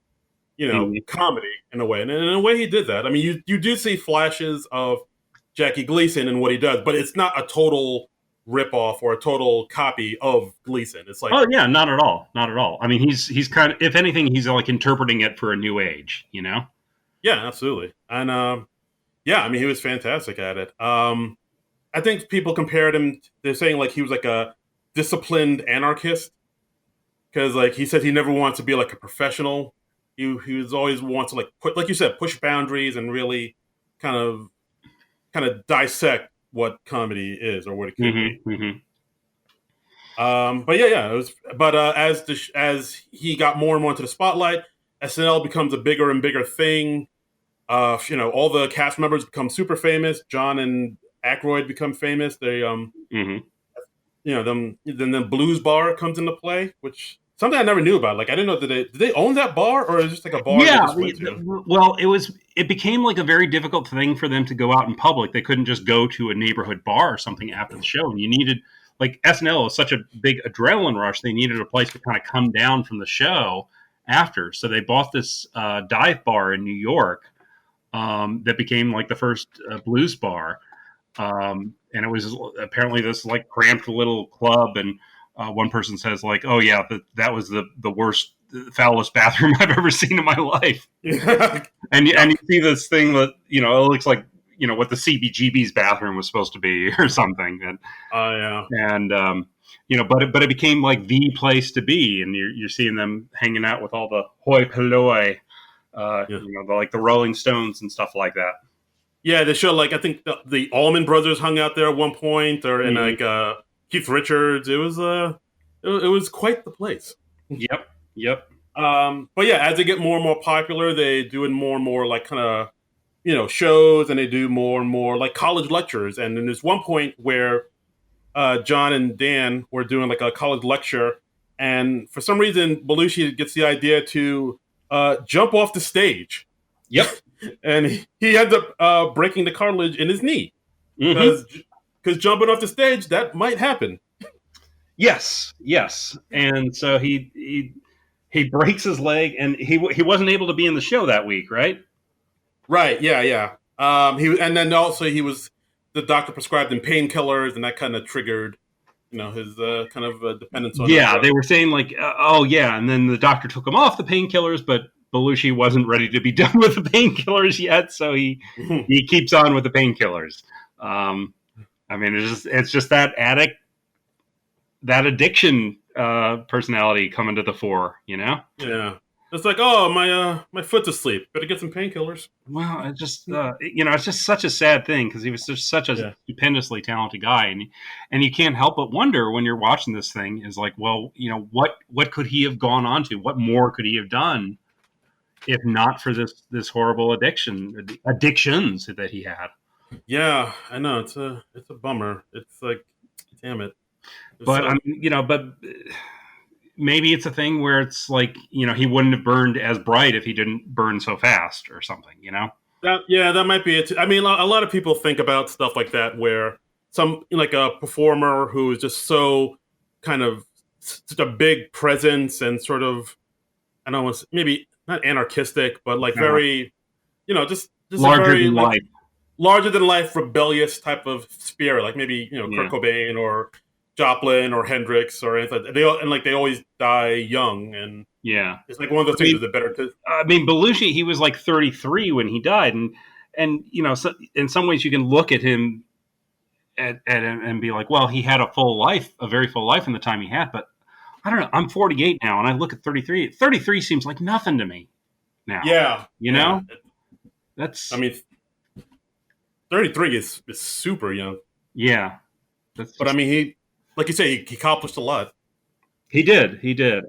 mhm. comedy in a way. And in a way, he did that. I mean, you do see flashes of Jackie Gleason and what he does, but it's not a total ripoff or a total copy of Gleason. It's like, Oh yeah, not at all, not at all. I mean, he's kind of, if anything, he's like interpreting it for a new age, you know? yeah, absolutely. And yeah, I mean, he was fantastic at it. I think people compared him. They're saying like he was like a disciplined anarchist because like he said he never wants to be like a professional. He was always wants to like put like you said push boundaries and really kind of dissect what comedy is or what it could be. Hmm. Hmm. But yeah, it was. But as he got more and more into the spotlight, SNL becomes a bigger and bigger thing. All the cast members become super famous. John and Aykroyd become famous. They Hmm. them then the Blues Bar comes into play, which something I never knew about. Like I didn't know did they own that bar or is it just like a bar they Yeah, just went to? well, it became like a very difficult thing for them to go out in public. They couldn't just go to a neighborhood bar or something after the show, and you needed like SNL was such a big adrenaline rush. They needed a place to kind of come down from the show after. So they bought this dive bar in New York that became like the first blues bar. And it was apparently this like cramped little club. And one person says like, "Oh yeah, that was the worst, foulest bathroom I've ever seen in my life." And you see this thing that it looks like what the CBGB's bathroom was supposed to be or something. And yeah. but it became like the place to be, and you're seeing them hanging out with all the hoi polloi, the Rolling Stones and stuff like that. Yeah, they show like I think the Allman Brothers hung out there at one point, or and like Keith Richards. It was quite the place. Yep. But yeah, as they get more and more popular, they do more and more like kind of shows, and they do more and more like college lectures. And then there's one point where John and Dan were doing like a college lecture, and for some reason Belushi gets the idea to jump off the stage. Yep. And he ends up breaking the cartilage in his knee because jumping off the stage, that might happen. Yes, and so he breaks his leg, and he wasn't able to be in the show that week, right? Right. Yeah. And then also the doctor prescribed him painkillers, and that kind of triggered his kind of dependence on. Yeah, they were saying like, oh yeah, and then the doctor took him off the painkillers, but Belushi wasn't ready to be done with the painkillers yet, so he keeps on with the painkillers. I mean, it's just that addiction personality coming to the fore, Yeah, it's like, oh, my foot's asleep. Better get some painkillers. Well, it's just it's just such a sad thing because he was just such a stupendously talented guy, and you can't help but wonder when you're watching this thing is like, well, what could he have gone on to? What more could he have done if not for this horrible addictions that he had? Yeah, I know it's a bummer. It's like, damn it. But but maybe it's a thing where it's like he wouldn't have burned as bright if he didn't burn so fast or something. That might be it. I mean, a lot of people think about stuff like that where some like a performer who is just so kind of such a big presence and sort of I don't know, maybe not anarchistic, but like very, just larger very, than life. Larger than life, rebellious type of spirit, like maybe Kurt Cobain or Joplin or Hendrix or anything. They always die young, and it's like one of those things that better. I mean, Belushi, he was like 33 when he died, and so in some ways you can look at him and be like, well, he had a very full life in the time he had, but I don't know. I'm 48 now, and I look at 33. 33 seems like nothing to me now. Yeah, that's. I mean, 33 is super young. Yeah, but I mean, he, like you say, he accomplished a lot. He did.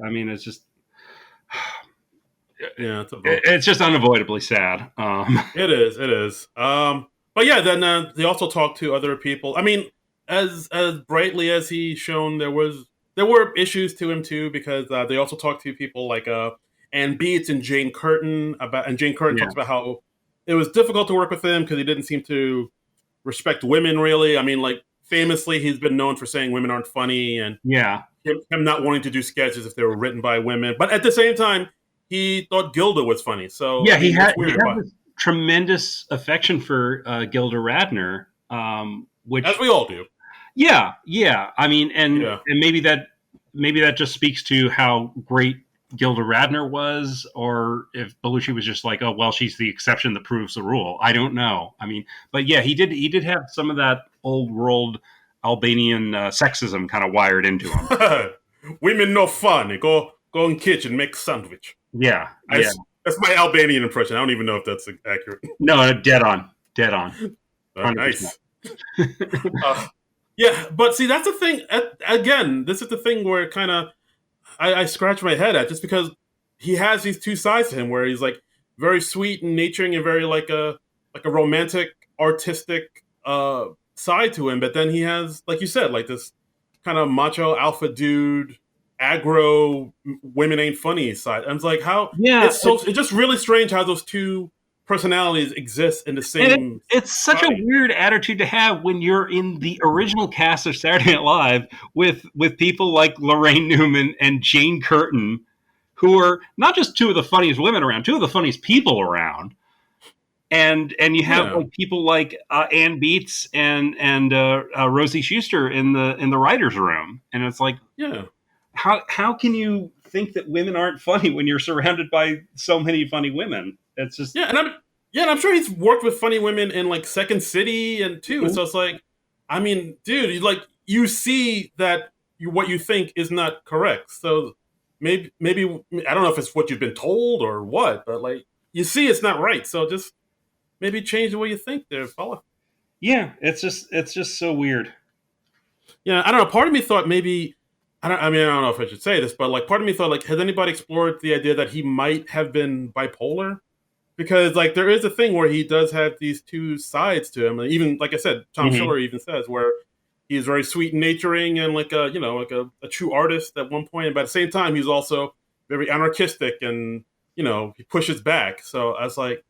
I mean, it's just. Yeah, it's just unavoidably sad. It is. But yeah, then they also talked to other people. I mean, as brightly as he shone, there were issues to him too, because they also talked to people like Ann Beats and Jane Curtin talks about how it was difficult to work with him because he didn't seem to respect women really. I mean, like famously, he's been known for saying women aren't funny, and him not wanting to do sketches if they were written by women. But at the same time, he thought Gilda was funny. So yeah, he had this tremendous affection for Gilda Radner, which as we all do. Yeah. I mean, and maybe that just speaks to how great Gilda Radner was, or if Belushi was just like, oh well, she's the exception that proves the rule. I don't know. I mean, but yeah, he did have some of that old world Albanian sexism kind of wired into him. Women no fun. Go in kitchen, make sandwich. Yeah. That's my Albanian impression. I don't even know if that's accurate. No, dead on. Nice. Yeah, but see, that's the thing. Again, this is the thing where kind of I scratch my head at, just because he has these two sides to him, where he's like very sweet and nurturing and very like a romantic, artistic side to him, but then he has, like you said, like this kind of macho alpha dude, aggro, women ain't funny side. And it's like how it's just really strange how those two personalities exist in the And same it's such a body. weird attitude to have when you're in the original cast of Saturday Night Live with people like Lorraine Newman and Jane Curtin, who are not just two of the funniest women around, two of the funniest people around. And you have Yeah, like people like Ann Beats and Rosie Schuster in the writers' room, and it's like, yeah, how can you think that women aren't funny when you're surrounded by so many funny women? It's just yeah, and I'm sure he's worked with funny women in like Second City and too. So it's like, I mean, dude, you see that what you think is not correct. So maybe I don't know if it's what you've been told or what, but like you see it's not right. So just maybe change the way you think, there, fella. yeah, it's just so weird. Yeah, I don't know. Part of me thought maybe I don't. I mean, I don't know if I should say this, but like, part of me thought like, has anybody explored the idea that he might have been bipolar? Because like, there is a thing where he does have these two sides to him. And even like I said, Tom Hmm. Schiller even says where he's very sweet and naturing and like a like a true artist at one point, but at the same time, he's also very anarchistic and he pushes back. So I was like,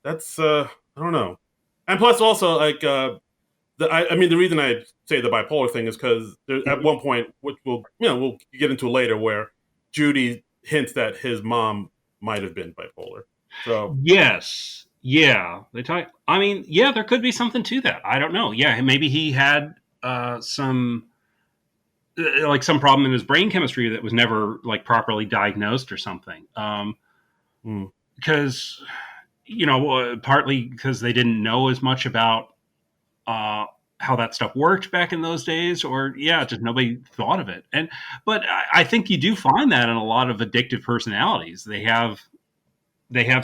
that's I don't know. And plus, also like I mean, the reason I say the bipolar thing is because at one point, which we'll get into later, where Judy hints that his mom might have been bipolar. So Yes, yeah. They talk. I mean, yeah, there could be something to that. I don't know. Yeah, maybe he had some like some problem in his brain chemistry that was never like properly diagnosed or something. mm, Because partly because they didn't know as much about uh, how that stuff worked back in those days, or yeah, just nobody thought of it. And but I think you do find that in a lot of addictive personalities. They have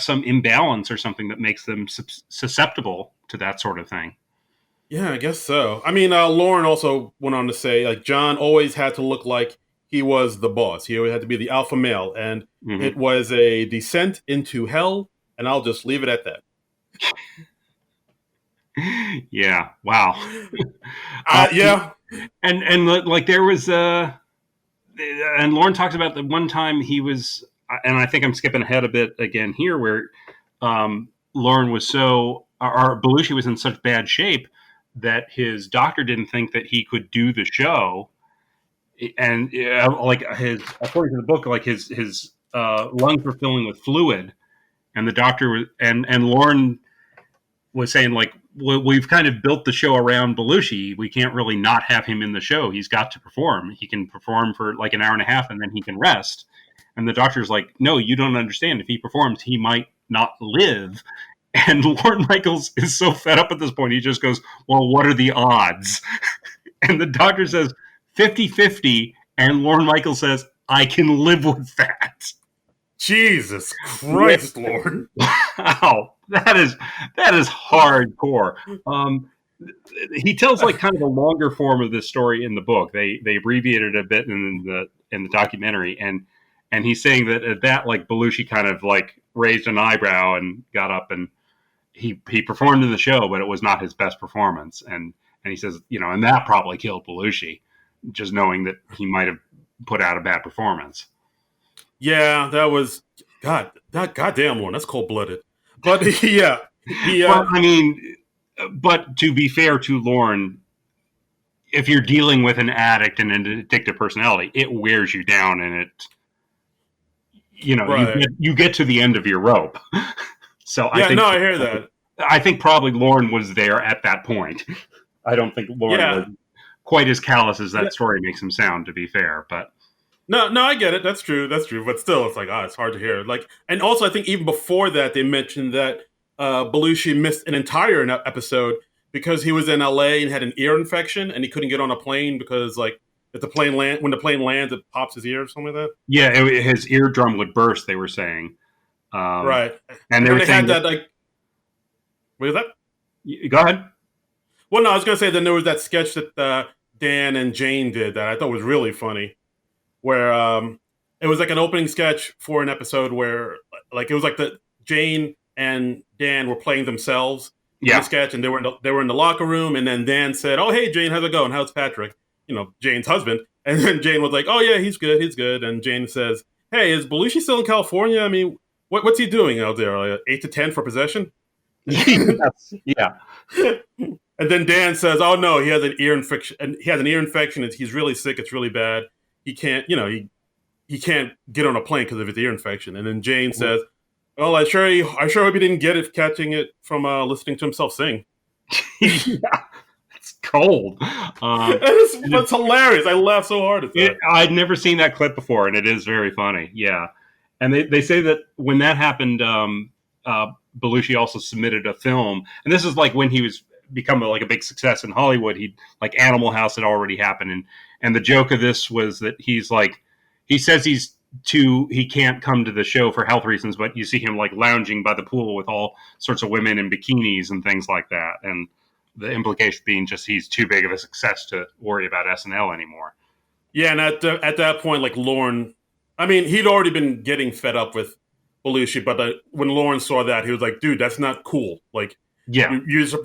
some imbalance or something that makes them susceptible to that sort of thing. yeah, I guess so. I mean, Lauren also went on to say like John always had to look like he was the boss. He always had to be the alpha male, and Hmm. it was a descent into hell. And I'll just leave it at that. Yeah. Wow. Um, Yeah, and like there was and Lauren talks about the one time he was, and I think I'm skipping ahead a bit again here, where Lauren was or Belushi was in such bad shape that his doctor didn't think that he could do the show, and like his, according to the book, like his lungs were filling with fluid, and the doctor was, and Lauren was saying like, we've kind of built the show around Belushi. We can't really not have him in the show. He's got to perform. He can perform for like an hour and a half and then he can rest. And the doctor's like, no, you don't understand. If he performs, he might not live. And Lorne Michaels is so fed up at this point. He just goes, well, what are the odds? And the doctor says 50-50. And Lorne Michaels says, I can live with that. Jesus Christ, Lord. Wow, that is hardcore. He tells like kind of a longer form of this story in the book. They abbreviated it a bit in the documentary, and he's saying that at that, like, Belushi kind of like raised an eyebrow and got up, and he performed in the show, but it was not his best performance. And he says, and that probably killed Belushi, just knowing that he might have put out a bad performance. Yeah, that was that goddamn one. That's cold blooded. But yeah, he Well, I mean, but to be fair to Lauren, if you're dealing with an addict and an addictive personality, it wears you down, and right. you get to the end of your rope. So Yeah, no, I hear that. I think probably Lauren was there at that point. I don't think Lauren was Yeah, quite as callous as yeah. that story makes him sound. To be fair, but No, no, I get it. That's true. That's true. But still, it's like it's hard to hear. Like, and also, I think even before that, they mentioned that Belushi missed an entire episode because he was in LA and had an ear infection, and he couldn't get on a plane because, like, if the plane when the plane lands, it pops his ear or something like that. yeah, his eardrum would burst. They were saying, um, Right. and And they then were they saying had that. that like, what is that? Go ahead. Well, no, I was gonna say then there was that sketch that Dan and Jane did that I thought was really funny, where it was like an opening sketch for an episode where like it was like the Jane and Dan were playing themselves in the Yeah. sketch, and they were in the locker room, and then Dan said, "Oh, hey Jane, how's it going? How's Patrick? Jane's husband." And then Jane was like, "Oh yeah, he's good, and Jane says, "Hey, is Belushi still in California? I mean, What's he doing out there? 8 to 10 for possession? Yes, yeah. And then Dan says, "Oh no, he has an ear infection. And he has an ear infection. And he's really sick. It's really bad. He can't, he can't get on a plane because of his ear infection." And then Jane says, "Well, I sure hope he didn't get it catching it from listening to himself sing." Yeah, it's cold. It's hilarious. I laugh so hard at that. I'd never seen that clip before, and it is very funny. Yeah, and they say that when that happened, Belushi also submitted a film, and this is like when he was become like a big success in Hollywood. He like Animal House had already happened, and the joke of this was that he's like he says he can't come to the show for health reasons, but you see him like lounging by the pool with all sorts of women in bikinis and things like that, and the implication being just he's too big of a success to worry about SNL anymore. Yeah, and at that point, like Lorne, I mean, he'd already been getting fed up with Belushi, but when Lorne saw that, he was like, "Dude, that's not cool. Like, Yeah,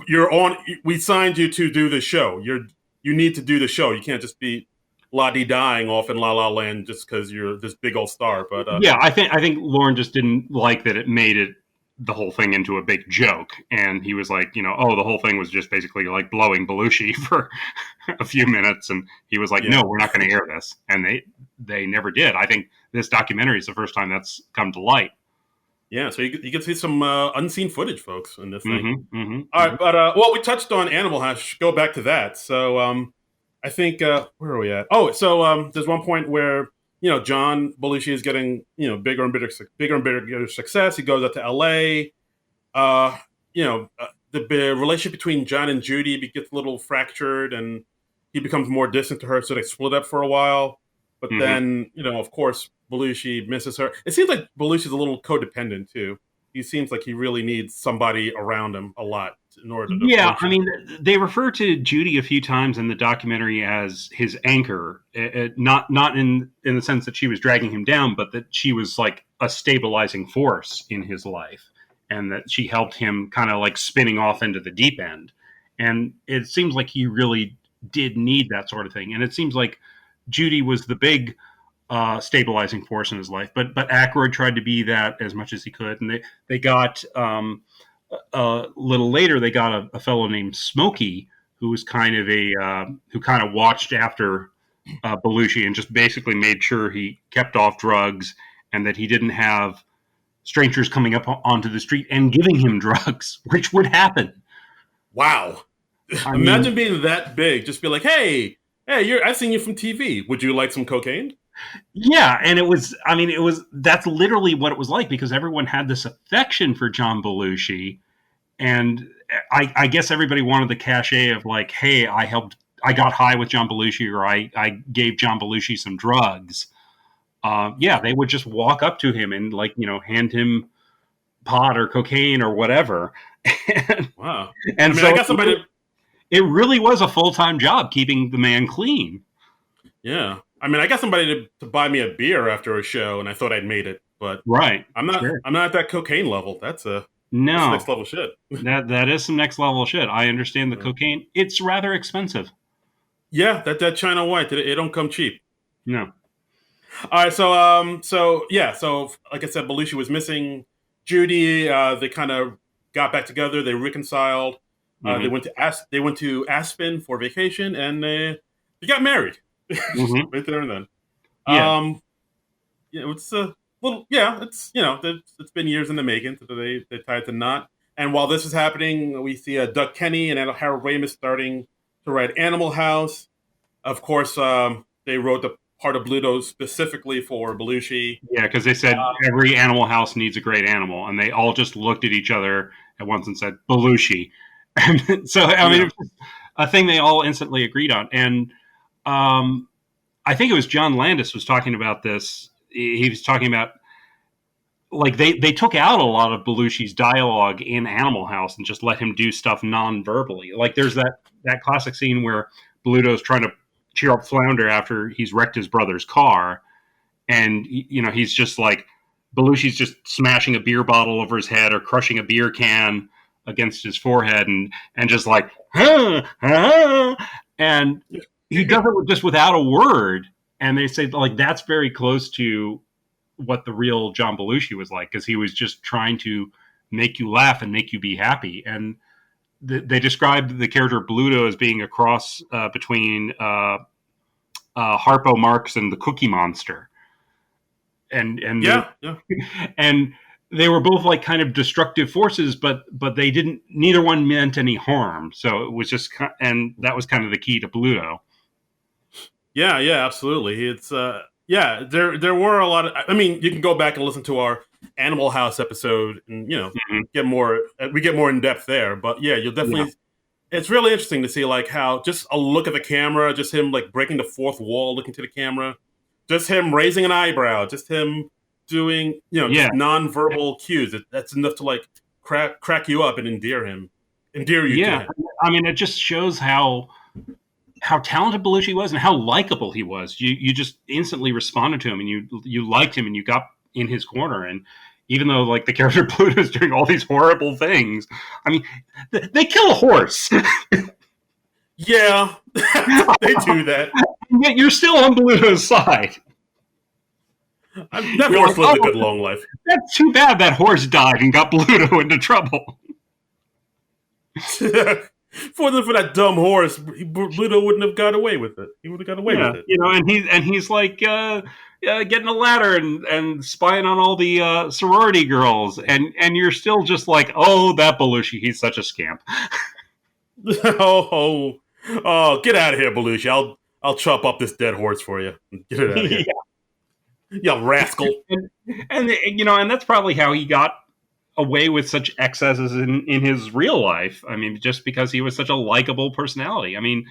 you're on. We signed you to do the show. You need to do the show. You can't just be la-di-dying off in La La Land just because you're this big old star." But yeah. I think Lauren just didn't like that it made it the whole thing into a big joke, and he was like, oh, the whole thing was just basically like blowing Belushi for a few minutes, and he was like, Yeah. no, we're not going to air this, and they never did. I think this documentary is the first time that's come to light. Yeah, so you can see some unseen footage, folks, in this thing. Mm-hmm. All right, but well, we touched on Animal House. Go back to that. So I think where are we at? Oh, so there's one point where John Belushi is getting bigger and bigger success. He goes out to L.A. The relationship between John and Judy gets a little fractured, and he becomes more distant to her. So they split up for a while. But then of course, Belushi misses her. It seems like Belushi's a little codependent too. He seems like he really needs somebody around him a lot in order to. Yeah, function. I mean, they refer to Judy a few times in the documentary as his anchor, not in the sense that she was dragging him down, but that she was like a stabilizing force in his life, and that she helped him kind of like spinning off into the deep end. And it seems like he really did need that sort of thing. And it seems like Judy was the big stabilizing force in his life, but Aykroyd tried to be that as much as he could, and they got. A little later, they got a fellow named Smokey, who was kind of who kind of watched after Belushi and just basically made sure he kept off drugs and that he didn't have strangers coming up onto the street and giving him drugs, which would happen. Wow! Imagine being that big. Just be like, hey, I've seen you from TV. Would you like some cocaine? Yeah, and it was that's literally what it was like, because everyone had this affection for John Belushi, and I guess everybody wanted the cachet of like, hey, I got high with John Belushi, or I gave John Belushi some drugs. Yeah, they would just walk up to him and like, hand him pot or cocaine or whatever. Wow. And I got somebody. It really was a full-time job keeping the man clean. Yeah. I got somebody to buy me a beer after a show, and I thought I'd made it, but right. I'm not. Sure. I'm not at that cocaine level. That's next level shit. that is some next level shit. I understand the cocaine. It's rather expensive. Yeah, that China White, it don't come cheap. No. All right, so like I said, Belushi was missing Judy. They kind of got back together. They reconciled. They went to Aspen for vacation, and they got married. Right there and then. Yeah. It's a little. Yeah, it's it's been years in the making. So they tied the knot. And while this is happening, we see Doug Kenny and Harold Ramis starting to write Animal House. Of course, they wrote the part of Bluto specifically for Belushi. Yeah, because they said every Animal House needs a great animal, and they all just looked at each other at once and said Belushi. And so I mean, it was a thing they all instantly agreed on. And I think it was John Landis was talking about this. He was talking about like they took out a lot of Belushi's dialogue in Animal House and just let him do stuff non-verbally. Like there's that classic scene where Bluto's trying to cheer up Flounder after he's wrecked his brother's car, and he's just like Belushi's just smashing a beer bottle over his head or crushing a beer can against his forehead and just like and he does it just without a word. And they say like that's very close to what the real John Belushi was like, because he was just trying to make you laugh and make you be happy. And they described the character Bluto as being a cross between Harpo Marx and the Cookie Monster, and they Yeah, yeah. and they were both like kind of destructive forces, but they didn't. Neither one meant any harm. So it was just, and that was kind of the key to Bluto. Yeah, yeah, absolutely. It's yeah, there were a lot of I mean, you can go back and listen to our Animal House episode and, Mm-hmm. get more we get more in depth there, but yeah, you'll Yeah, definitely it's really interesting to see like how just a look at the camera, just him like breaking the fourth wall, looking to the camera, just him raising an eyebrow, just him doing, yeah, just nonverbal cues. That's enough to like crack you up and endear you to yeah. him. I mean, it just shows how talented Belushi was and how likable he was. You just instantly responded to him, and you liked him, and you got in his corner. And even though like the character Pluto is doing all these horrible things, I mean, they kill a horse, Yeah, they do that. yet you're still on Bluto's side. That You're horse like, lived a oh, good long life. that's too bad that horse died and got Bluto into trouble. For that dumb horse, Bluto wouldn't have got away with it. He would have got away Yeah, with it. and he's like getting a ladder and spying on all the sorority girls, and you're still just like, oh, that Belushi, he's such a scamp. oh, oh, get out of here, Belushi! I'll chop up this dead horse for you. Get it out of here, Yeah. you rascal! And that's probably how he got away with such excesses in his real life. I mean, just because he was such a likable personality. I mean,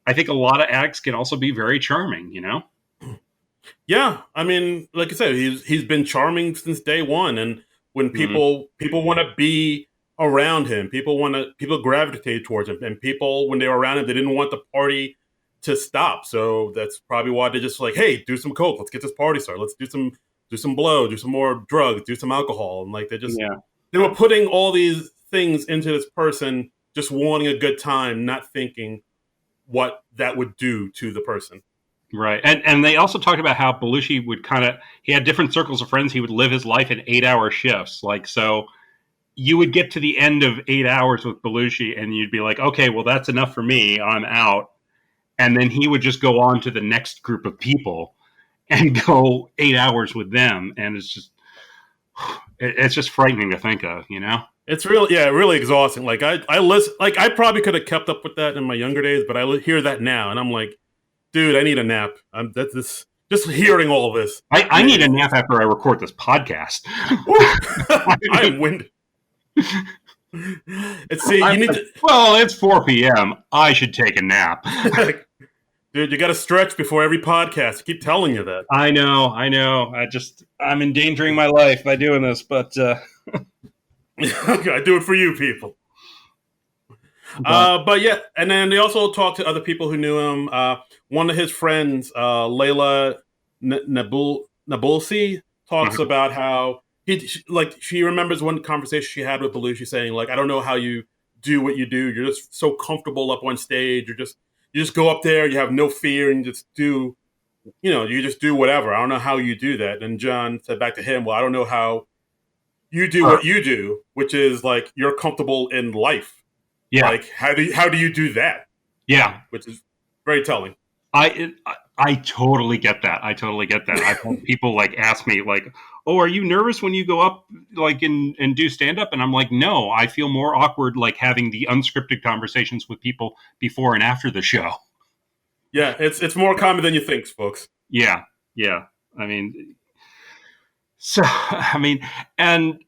I think a lot of addicts can also be very charming. Yeah, I mean, like I said, he's been charming since day one, and when Mm-hmm. people want to be around him, people gravitate towards him, and people when they were around him, they didn't want the party to stop. So that's probably why they just like, hey, do some coke, let's get this party started, let's do some blow, do some more drugs, do some alcohol, and like Yeah. they were putting all these things into this person, just wanting a good time, not thinking what that would do to the person. Right. And they also talked about how Belushi would he had different circles of friends. He would live his life in 8-hour shifts. Like, so you would get to the end of 8 hours with Belushi and you'd be like, okay, well, that's enough for me. I'm out. And then he would just go on to the next group of people and go 8 hours with them. And it's just frightening to think of. It's really, yeah, really exhausting. Like I listen, like I probably could have kept up with that in my younger days, but I hear that now, and I'm like, dude, I need a nap. That's this. Just hearing all of this, I need a nap after I record this podcast. I'm winded. It's see, you need to, Well, it's 4 p.m. I should take a nap. dude. You got to stretch before every podcast. I keep telling you that. I know. I'm endangering my life by doing this, but I do it for you people. But yeah, and then they also talked to other people who knew him. One of his friends, Layla Nabulsi, talks about how she remembers one conversation she had with Belushi, saying like, "I don't know how you do what you do. You're just so comfortable up on stage. You just go up there. You have no fear and you just do whatever. I don't know how you do that." And John said back to him, "Well, I don't know how you do what you do, which is like you're comfortable in life." yeah, Like how do you do that? yeah. Which is very telling. I totally get that. I've had people like ask me like, "Oh, are you nervous when you go up like and do stand up?" And I'm like, "No, I feel more awkward like having the unscripted conversations with people before and after the show." Yeah, it's more common than you think, folks. Yeah, yeah. I mean, and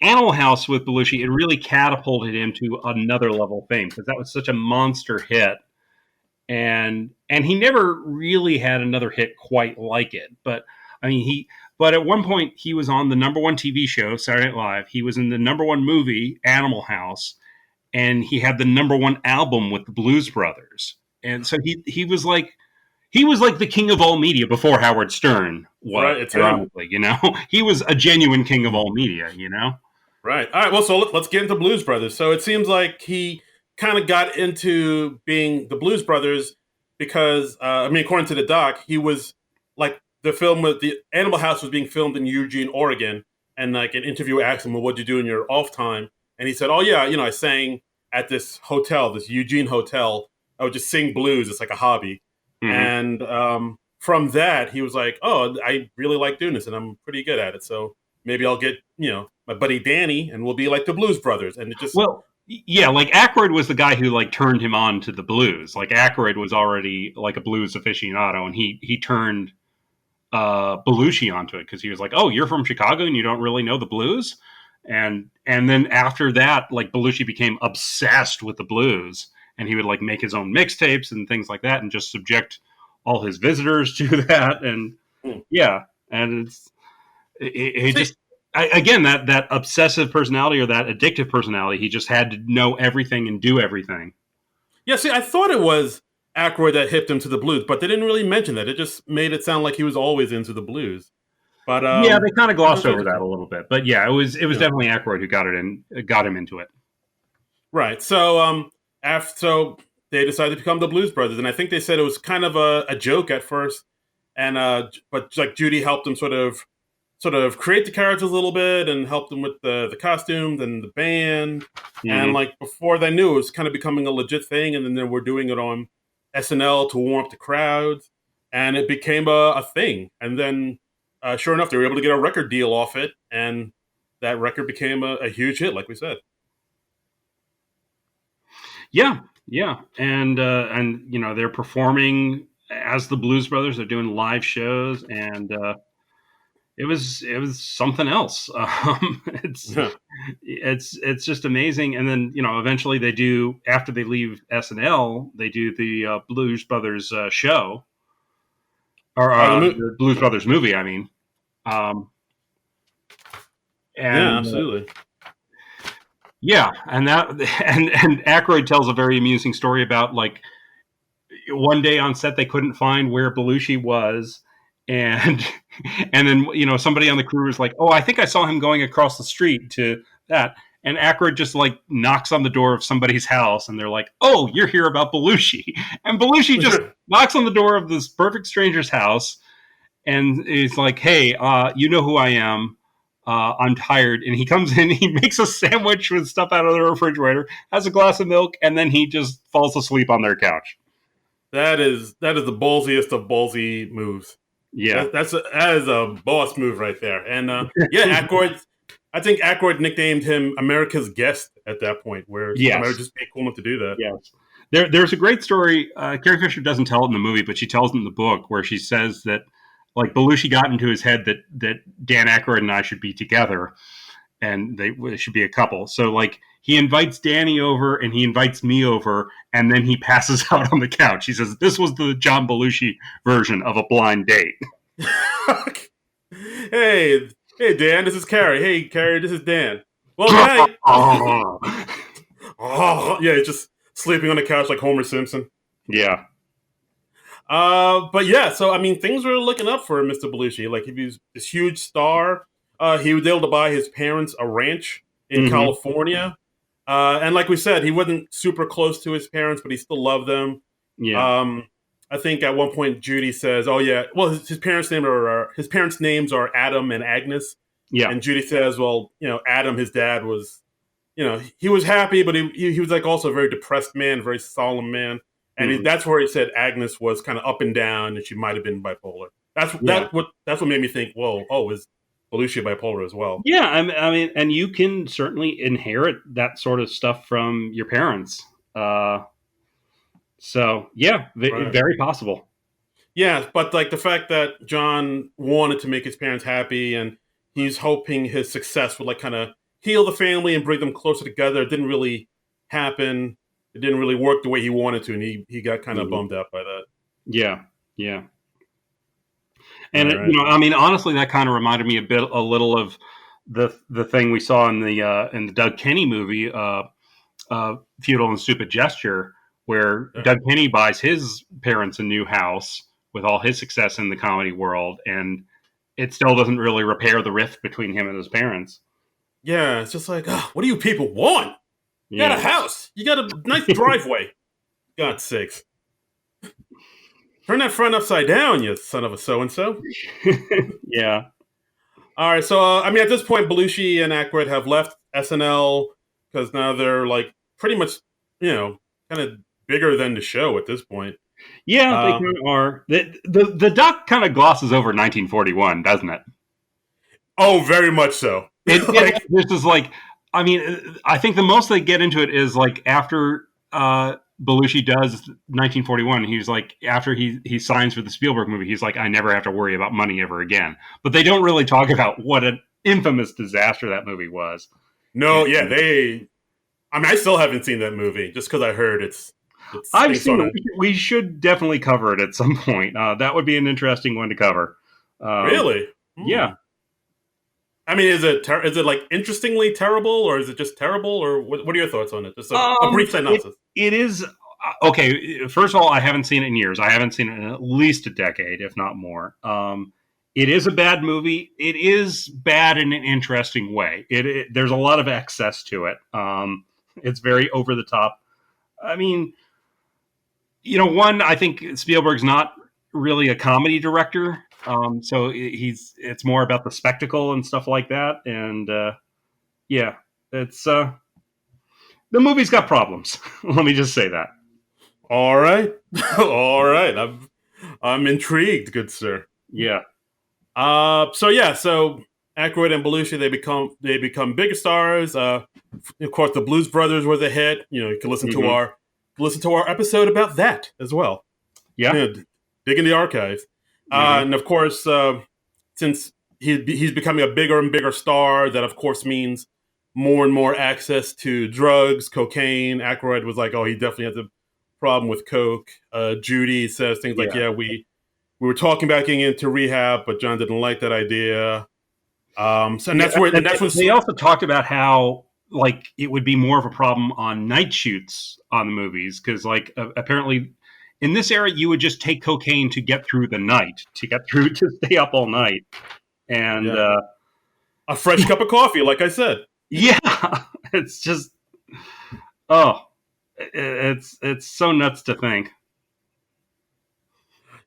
Animal House with Belushi, it really catapulted him to another level of fame because that was such a monster hit, and he never really had another hit quite like it. But I mean, but at one point he was on the number one TV show Saturday Night Live. He was in the number one movie Animal House, and he had the number one album with the Blues Brothers, and so he was like the king of all media before Howard Stern was, Right, it's him. ironically, he was a genuine king of all media. Right. All right. Well, so let's get into Blues Brothers. So it seems like he kind of got into being the Blues Brothers because, I mean, according to the doc, he was like the film with the Animal House was being filmed in Eugene, Oregon, and like an interviewer asked him, "Well, what'd you do in your off time?" And he said, "Oh yeah, I sang at this hotel, this Eugene hotel. I would just sing blues. It's like a hobby." Hmm. And from that, he was like, "Oh, I really like doing this, and I'm pretty good at it. So maybe I'll get my buddy Danny, and we'll be like the Blues Brothers." And it just Well, yeah, like Aykroyd was the guy who like turned him on to the blues. Like Aykroyd was already like a blues aficionado, and he turned Belushi onto it because he was like, "Oh, you're from Chicago and you don't really know the blues." And then after that, like Belushi became obsessed with the blues, and he would like make his own mixtapes and things like that, and just subject all his visitors to that. And hmm. yeah, and it See, just again that obsessive personality or that addictive personality. He just had to know everything and do everything. yeah, see, I thought it was Aykroyd that hipped him to the blues, but they didn't really mention that. It just made it sound like he was always into the blues. But Yeah, they kind of glossed that's over that interesting. a little bit, but yeah, it was Yeah. definitely Aykroyd who got him into it. Right. So after they decided to become the Blues Brothers, and I think they said it was kind of a joke at first, and but like Judy helped them sort of create the characters a little bit and helped them with the costumes and the band, and Hmm. like before they knew it was kind of becoming a legit thing, and then they were doing it on SNL to warm up the crowds, and it became a thing, and then sure enough they were able to get a record deal off it, and that record became a huge hit, like we said. Yeah, yeah, and they're performing as the Blues Brothers. They're doing live shows, and it was something else. It's just amazing. And then eventually they do, after they leave SNL, they do the Blues Brothers show, or The the Blues Brothers movie. I mean, um, Yeah, and absolutely. yeah, and that and Aykroyd tells a very amusing story about like one day on set they couldn't find where Belushi was, and and then somebody on the crew was like, "Oh, I think I saw him going across the street to that." And Aykroyd just like knocks on the door of somebody's house, and they're like, "Oh, you're here about Belushi," and Belushi just knocks on the door of this perfect stranger's house, and he's like, "Hey, you know who I am." I'm tired, and he comes in. He makes a sandwich with stuff out of the refrigerator, has a glass of milk, and then he just falls asleep on their couch. That is the ballsiest of ballsy moves. Yeah. That is a boss move right there. And yeah, Aykroyd. I think Aykroyd nicknamed him America's Guest at that point, where somebody would Yes. just be cool enough to do that. Yes. There's a great story. Carrie Fisher doesn't tell it in the movie, but she tells it in the book where she says that like Belushi got into his head that Dan Aykroyd and I should be together, and they should be a couple. So like he invites Danny over and he invites me over, and then he passes out on the couch. He says this was the John Belushi version of a blind date. Hey, hey, Dan, this is Carrie. Hey, Carrie, this is Dan. Well, good night. Oh, yeah, just sleeping on the couch like Homer Simpson. Yeah. But yeah, so I mean, things were looking up for Mr. Belushi. Like, he was this huge star. He was able to buy his parents a ranch in Hmm. California. And like we said, he wasn't super close to his parents, but he still loved them. Yeah. Um, I think at one point Judy says, "Oh yeah, well his parents' names are Adam and Agnes," Yeah. and Judy says, "Well, Adam, his dad was, he was happy, but he was like also a very depressed man, very solemn man, and Hmm. that's where he said Agnes was kind of up and down, and she might have been bipolar. Yeah. That's what made me think, whoa, oh, is Belushi bipolar as well? Yeah, I mean, and you can certainly inherit that sort of stuff from your parents. Uh, so yeah, Right. very possible. Yeah, but like the fact that John wanted to make his parents happy and he's hoping his success would like kind of heal the family and bring them closer together, it didn't really happen. It didn't really work the way he wanted to, and he got kind of Hmm. bummed out by that. Yeah, yeah, and Right, right. I mean, honestly, that kind of reminded me a little of the thing we saw in the Doug Kenny movie, "Futile and Stupid Gesture," where Yeah. Doug Kenny buys his parents a new house with all his success in the comedy world, and it still doesn't really repair the rift between him and his parents. Yeah, it's just like, what do you people want? You got a Yeah. house. You got a nice driveway. God's sakes. Turn that front upside down, you son of a so and so. Yeah. All right, so I mean, at this point, Belushi and Aykroyd have left SNL because now they're like pretty much, kind of bigger than the show at this point. Yeah, they Uh, kind of are. The doc kind of glosses over 1941, doesn't it? oh, very much so. Like, This is like, I mean, I think the most they get into it is like after Belushi does 1941. He's like, after he signs for the Spielberg movie, he's like, I never have to worry about money ever again. But they don't really talk about what an infamous disaster that movie was. no, And yeah, they. I mean, I still haven't seen that movie just because I heard it I've stinks seen on it. it. We should definitely cover it at some point. That would be an interesting one to cover. Um, Really? Hmm. yeah. I mean, is it like interestingly terrible, or is it just terrible, or what are your thoughts on it? Just a brief It synopsis. it is okay. First of all, I haven't seen it in years. I haven't seen it in at least a decade, if not more. It is a bad movie. It is bad in an interesting way. There's a lot of excess to it. It's very over the top. I mean, one, I think Spielberg's not really a comedy director. So it's more about the spectacle and stuff like that. And yeah, it's the movie's got problems. Let me just say that. All right, all right. I'm intrigued, good sir. Yeah. So yeah, so Aykroyd and Belushi they become bigger stars. Of course, the Blues Brothers was a hit. You can Hmm. listen to our episode about that as well. Yeah. Dig in the archives. Hmm. And of course, since he's becoming a bigger and bigger star, that of course means more and more access to drugs, cocaine. Aykroyd was like, oh, he definitely has a problem with coke. Judy says things like, Yeah. yeah, we were talking about getting into rehab, but John didn't like that idea. So and Yeah. that's where and that's when They also talked about how like it would be more of a problem on night shoots on the movies because like apparently in this era you would just take cocaine to get through the night, to get through to stay up all night. And yeah, a fresh cup of coffee, like I said. yeah, it's just oh, it's so nuts to think.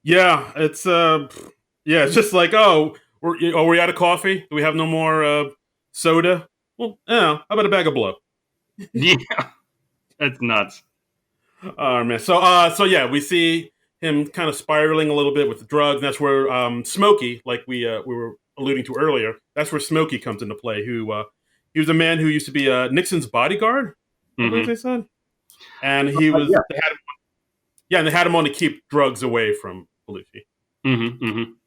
Yeah, it's just like, oh, we out of coffee? Do we have no more soda? Well, yeah, how about a bag of blow? Yeah, it's nuts. Oh man, so yeah, we see him kind of spiraling a little bit with the drugs. And that's where Smokey, like we were alluding to earlier, that's where Smokey comes into play. Who he was a man who used to be Nixon's bodyguard, I believe Hmm. they said, and he was Yeah. they had him, yeah, and they had him on to keep drugs away from Belushi.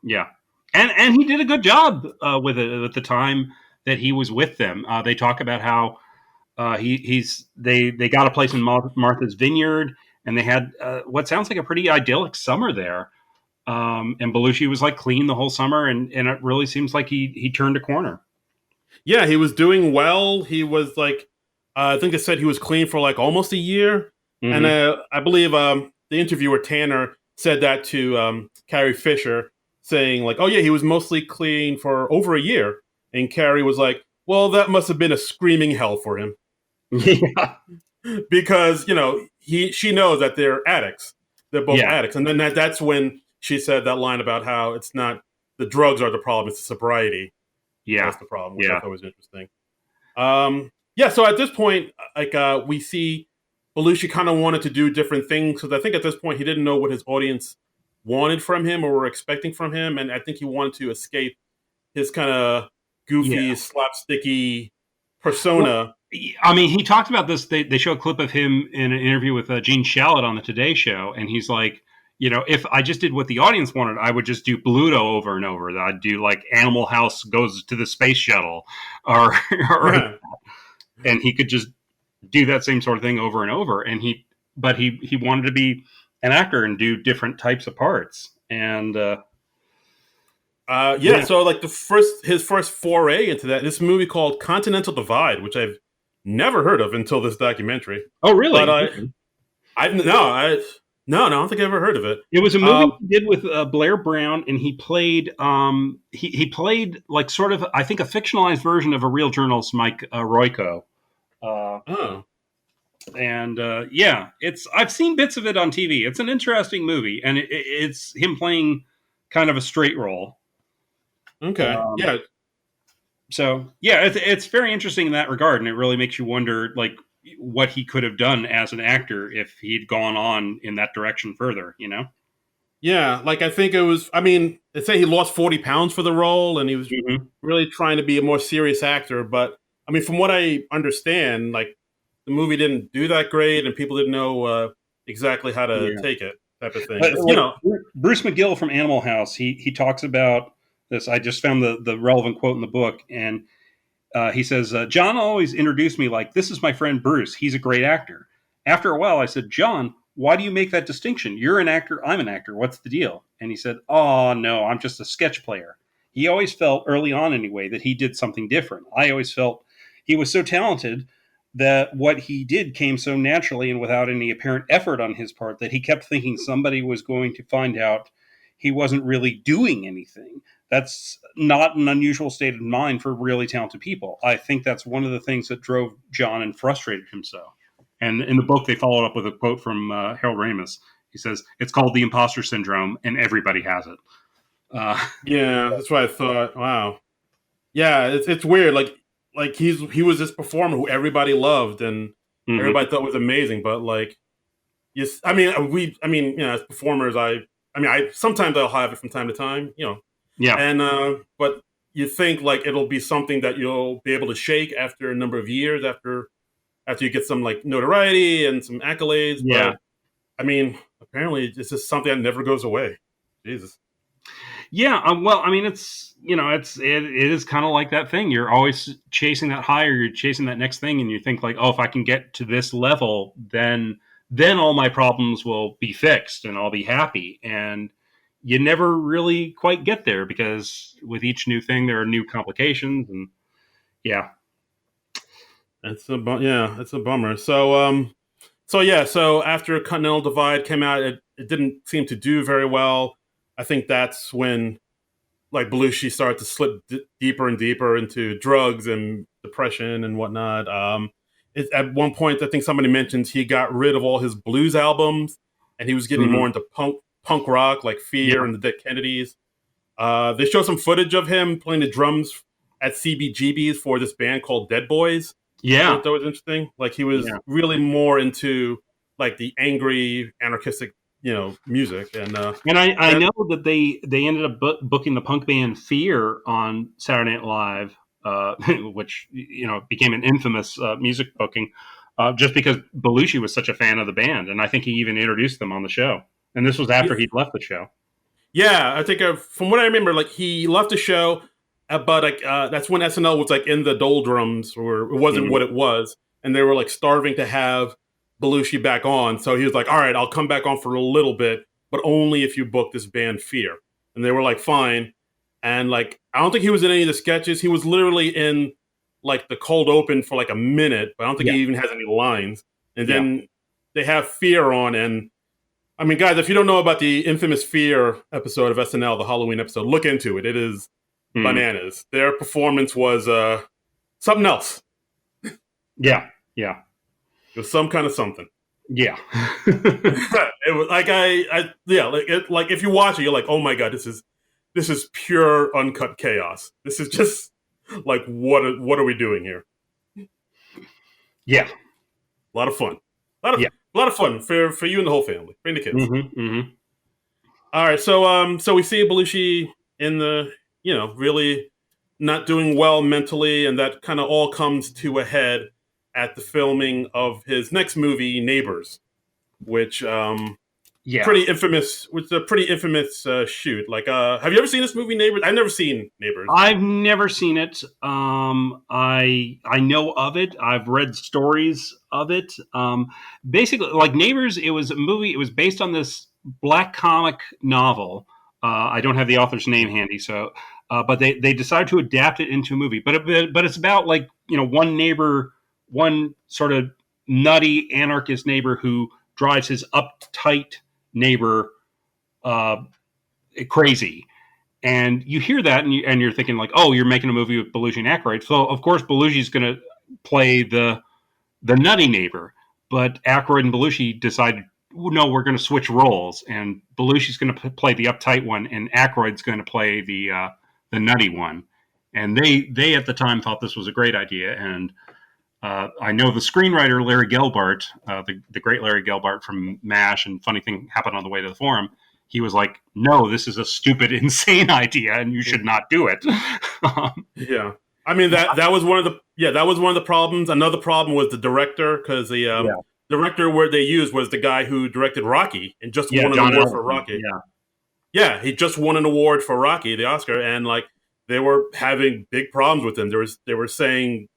Yeah, and he did a good job with it at the time that he was with them. They talk about how they got a place in Martha's Vineyard, and they had what sounds like a pretty idyllic summer there. And Belushi was like clean the whole summer, and it really seems like he turned a corner. Yeah, he was doing well. He was like, I think they said he was clean for like almost a year, and Hmm. I believe the interviewer Tanner said that to Carrie Fisher, saying like, "Oh yeah, he was mostly clean for over a year," and Carrie was like, "Well, that must have been a screaming hell for him Yeah, because she knows that they're addicts. They're both yeah, addicts," and then that's when she said that line about how it's not the drugs are the problem, it's the sobriety yeah, that's the problem, which I yeah, thought was interesting. Yeah, so at this point, like we see Belushi kind of wanted to do different things because I think at this point he didn't know what his audience wanted from him or were expecting from him, and I think he wanted to escape his kind of yeah. goofy, slapsticky Well, persona. I mean, he talked about this. They show a clip of him in an interview with Gene Shalit on the Today Show, and he's like, if I just did what the audience wanted, I would just do Bluto over and over. I'd do like Animal House goes to the space shuttle, or, or Yeah. and he could just do that same sort of thing over and over. But he wanted to be an actor and do different types of parts. And Yeah, yeah, so like his first foray into this movie called Continental Divide, which I've never heard of until this documentary. oh But really? I don't think I ever heard of it. It was a movie Um, he did with Blair Brown, and he played he played like sort of I think a fictionalized version of a real journalist, Mike Royko. Uh, oh, And yeah, it's I've seen bits of it on TV. It's an interesting movie, and it's him playing kind of a straight role. Okay. Um, Yeah. so yeah, it's very interesting in that regard, and it really makes you wonder, like, what he could have done as an actor if he'd gone on in that direction further. You know? Yeah. Like I think it was. I mean, they say he lost 40 pounds for the role, and he was Hmm. really trying to be a more serious actor. But I mean, from what I understand, like the movie didn't do that great, and people didn't know exactly how to Yeah. take it, type of thing. But It's, like Bruce McGill from Animal House, he talks about this. I just found the relevant quote in the book, and he says, John always introduced me like, this is my friend Bruce. He's a great actor. After a while, I said, John, why do you make that distinction? You're an actor. I'm an actor. What's the deal? And he said, oh, no, I'm just a sketch player. He always felt, early on anyway, that he did something different. I always felt he was so talented that what he did came so naturally and without any apparent effort on his part that he kept thinking somebody was going to find out he wasn't really doing anything. That's not an unusual state of mind for really talented people. I think that's one of the things that drove John and frustrated him so. And in the book, they followed up with a quote from Harold Ramis. He says, it's called the imposter syndrome, and everybody has it. Uh, yeah, that's what I thought. Wow. Yeah, it's weird. Like he was this performer who everybody loved and mhm. everybody thought was amazing. But like, yes, I mean, you know, as performers, I mean, I sometimes I'll have it from time to time, you know, Yeah. and but you think like it'll be something that you'll be able to shake after a number of years after you get some like notoriety and some accolades. Yeah. But I mean, apparently, it's just something that never goes away. Jesus. Yeah, well, I mean, it's it is kind of like that thing. You're always chasing that higher. You're chasing that next thing, and you think like, oh, if I can get to this level, then all my problems will be fixed, and I'll be happy. And you never really quite get there because with each new thing, there are new complications, and yeah, Yeah, it's a bummer. So yeah, so after Continental Divide came out, it didn't seem to do very well. I think that's when like Belushi started to slip deeper and deeper into drugs and depression and whatnot. At one point, I think somebody mentioned he got rid of all his blues albums and he was getting hmm more into punk rock, like Fear yeah, and the Dead Kennedys. They show some footage of him playing the drums at CBGB's for this band called Dead Boys. I yeah, thought that was interesting. Like he was yeah. really more into like the angry anarchistic, you know, music. And And I that know that they ended up booking the punk band Fear on Saturday Night Live, which became an infamous music booking, just because Belushi was such a fan of the band, and I think he even introduced them on the show. And this was after he'd left the show. yeah, I think from what I remember, like he left the show, but like that's when SNL was like in the doldrums, or it wasn't Mhm. what it was, and they were like starving to have Belushi back on. So he was like, "All right, I'll come back on for a little bit, but only if you book this band Fear." And they were like, "Fine." And like, I don't think he was in any of the sketches. He was literally in like the cold open for like a minute, but I don't think Yeah, he even has any lines. And yeah. then they have Fear on, and I mean, guys, if you don't know about the infamous Fear episode of SNL, the Halloween episode, look into it. It is Mm. bananas. Their performance was something else. Yeah, yeah, It was some kind of something. yeah. It was like yeah, like if you watch it, you're like, oh my god, this is pure uncut chaos. This is just like what are we doing here? Yeah, A lot of fun. yeah. A lot of fun for you and the whole family. Bring the kids. Hmm. Hmm. All right, so we see Belushi in the really not doing well mentally, and that kind of all comes to a head at the filming of his next movie, Neighbors, which Yeah. pretty infamous. Which a pretty infamous shoot. Like, have you ever seen this movie, Neighbors? I've never seen Neighbors. I've never seen it. I know of it. I've read stories of it. Basically, like Neighbors, it was a movie. It was based on this black comic novel. I don't have the author's name handy, so but they decided to adapt it into a movie. But it's about like one neighbor, one sort of nutty anarchist neighbor who drives his uptight neighbor uh, crazy, and you hear that, and you're thinking like, oh, you're making a movie with Belushi and Aykroyd. So of course Belushi's going to play the nutty neighbor. but Aykroyd and Belushi decided, no, we're going to switch roles, and Belushi's going to play the uptight one, and Aykroyd's going to play the nutty one. And they at the time thought this was a great idea, and I know the screenwriter Larry Gelbart, the great Larry Gelbart from MASH and Funny Thing Happened on the Way to the Forum. He was like, "No, this is a stupid, insane idea, and you should not do it." Yeah, I mean that was one of the problems. Another problem was the director, because the director where they used was the guy who directed Rocky and just won an John award for Ellison, Rocky. Yeah, he just won an award for Rocky, the Oscar, and like they were having big problems with him. They were saying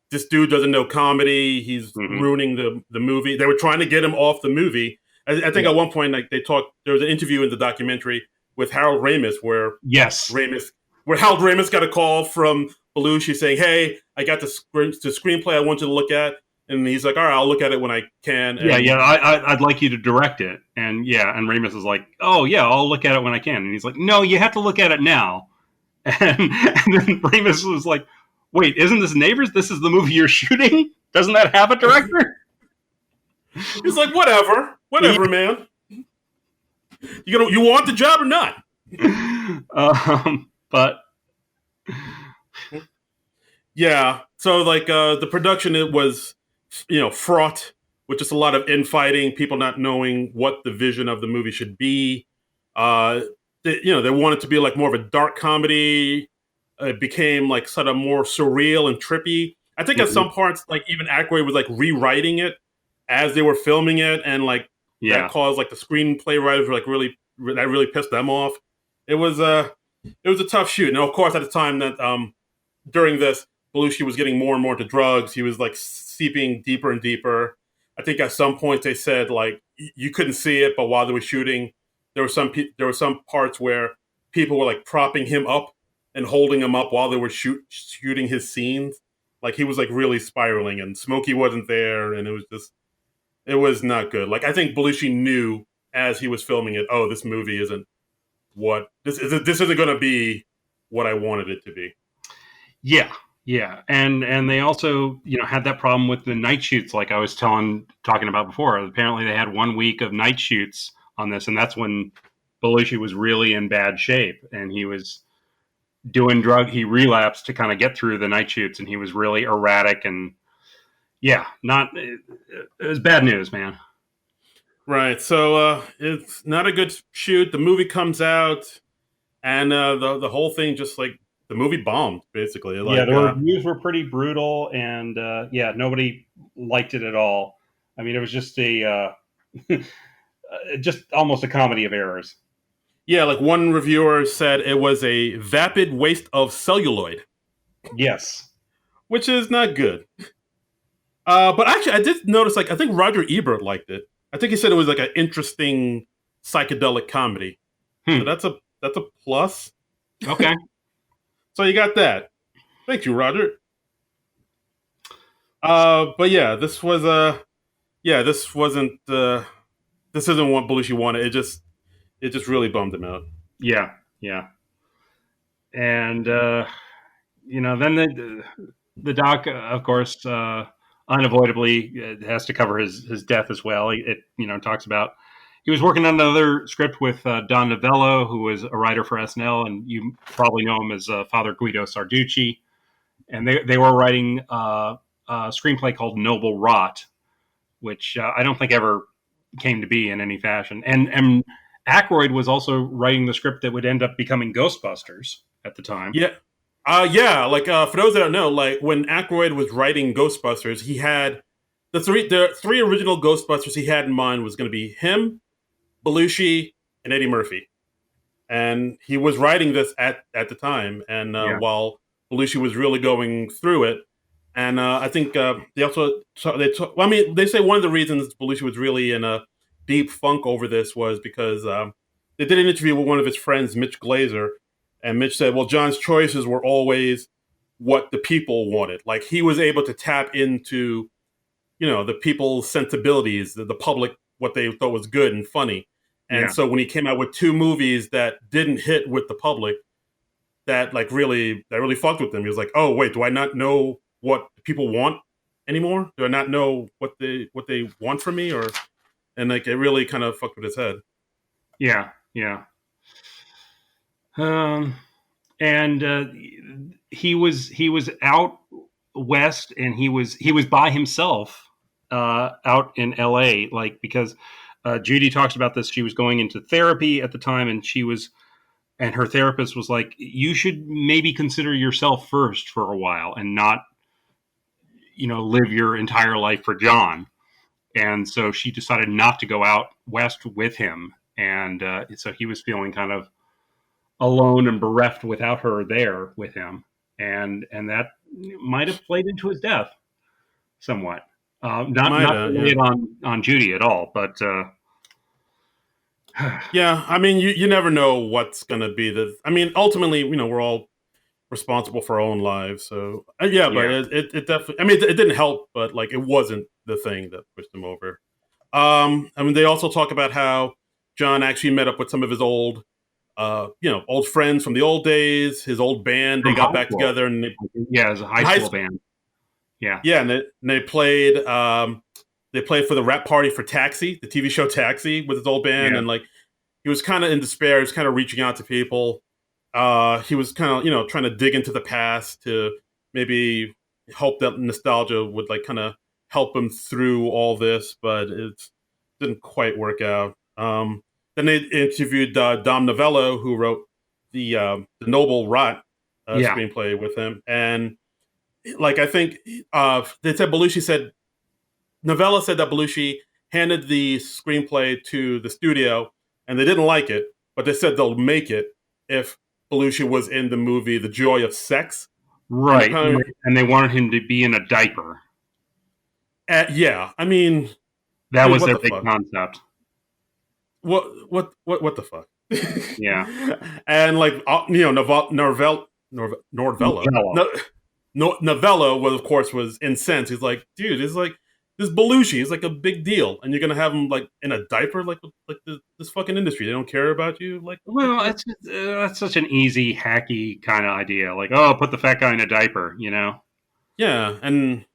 this dude doesn't know comedy. He's ruining the movie. They were trying to get him off the movie. I think at one point, like they talked, there was an interview in the documentary with Harold Ramis where Harold Ramis got a call from Belushi saying, "Hey, I got the screenplay I want you to look at," and he's like, "All right, I'll look at it when I can." And I'd like you to direct it, and Ramis is like, "Oh yeah, I'll look at it when I can," and he's like, "No, you have to look at it now," and then Ramis was like, "Wait, isn't this Neighbors? This is the movie you're shooting? Doesn't that have a director?" He's like, whatever, man. You want the job or not? But yeah, so like the production, it was fraught with just a lot of infighting, people not knowing what the vision of the movie should be. They wanted to be like more of a dark comedy. It became like sort of more surreal and trippy. I think at some parts, like even Aykroyd was like rewriting it as they were filming it, and like that caused like the screenplay writers were like that really pissed them off. It was a tough shoot, and of course at the time that during this, Belushi was getting more and more into drugs. He was like seeping deeper and deeper. I think at some point they said like you couldn't see it, but while they were shooting, there were some parts where people were like propping him up and holding him up while they were shooting his scenes. Like he was like really spiraling, and Smokey wasn't there, and it was not good. Like I think Belushi knew as he was filming it, oh, this movie isn't this isn't going to be what I wanted it to be. Yeah, and they also had that problem with the night shoots, like I was talking about before. Apparently, they had 1 week of night shoots on this, and that's when Belushi was really in bad shape, and he was doing he relapsed to kind of get through the night shoots, and he was really erratic, and it was bad news, man. Right. So it's not a good shoot. The movie comes out, and the whole thing just like the movie bombed basically. Like, the reviews were pretty brutal, and nobody liked it at all. I mean, it was just just almost a comedy of errors. Yeah, like one reviewer said it was a vapid waste of celluloid. Yes. Which is not good. But actually, I did notice, like, I think Roger Ebert liked it. I think he said it was like an interesting psychedelic comedy. So that's a plus. Okay. So you got that. Thank you, Roger. But yeah, this wasn't this isn't what Belushi wanted. It just really bummed him out. Yeah. And then the doc, of course, unavoidably has to cover his death as well. It talks about he was working on another script with Don Novello, who was a writer for SNL, and you probably know him as Father Guido Sarducci. And they were writing a screenplay called Noble Rot, which I don't think ever came to be in any fashion. And Aykroyd was also writing the script that would end up becoming Ghostbusters at the time. Yeah. Like for those that don't know, like when Aykroyd was writing Ghostbusters, he had the three original Ghostbusters he had in mind was going to be him, Belushi, and Eddie Murphy. And he was writing this at the time, and while Belushi was really going through it, and I think they say one of the reasons Belushi was really in a deep funk over this was because they did an interview with one of his friends, Mitch Glazer, and Mitch said, well, John's choices were always what the people wanted. Like he was able to tap into, the people's sensibilities, the public, what they thought was good and funny. And so when he came out with two movies that didn't hit with the public, that really fucked with him. He was like, oh, wait, do I not know what people want? anymore? Do I not know what they want from me, or and like it really kind of fucked with his head. Yeah, yeah. Um, and he was out west, and he was by himself out in L.A. Like because Judy talks about this. She was going into therapy at the time, and her therapist was like, "You should maybe consider yourself first for a while, and not live your entire life for John." And so she decided not to go out west with him, and so he was feeling kind of alone and bereft without her there with him, and that might have played into his death somewhat. Not Might, to lay yeah. it on Judy at all, but Yeah, I mean, you never know what's gonna be the. I mean, ultimately, we're all responsible for our own lives. So yeah, but yeah, it definitely. I mean, it didn't help, but like it wasn't the thing that pushed him over. I mean, they also talk about how John actually met up with some of his old friends from the old days, his old band. They from got high back school. together and Yeah, as a high high school school. band. Yeah, Yeah, and they played. They played for the rap party for Taxi, the TV show Taxi, with his old band, yeah, and like he was kind of in despair. He was kind of reaching out to people. He was kind of trying to dig into the past to maybe hope that nostalgia would like kind of help him through all this, but it didn't quite work out. Then they interviewed Dom Novello, who wrote the Noble Rot yeah. screenplay with him, and like I think they said Belushi said Novella said that Belushi handed the screenplay to the studio and they didn't like it, but they said they'll make it if Belushi was in the movie The Joy of Sex. And Right, and apparently, they wanted him to be in a diaper. yeah, I mean, That dude, was what their the big fuck? concept. What the fuck? Yeah, And like Norvello, Novello. no, Novello was of course was incensed. He's like, dude, it's like this Belushi is like a big deal, and you're gonna have him like in a diaper, like this fucking industry. They don't care about you, like Well, what? that's such an easy, hacky kind of idea. Like, oh, put the fat guy in a diaper. Yeah, and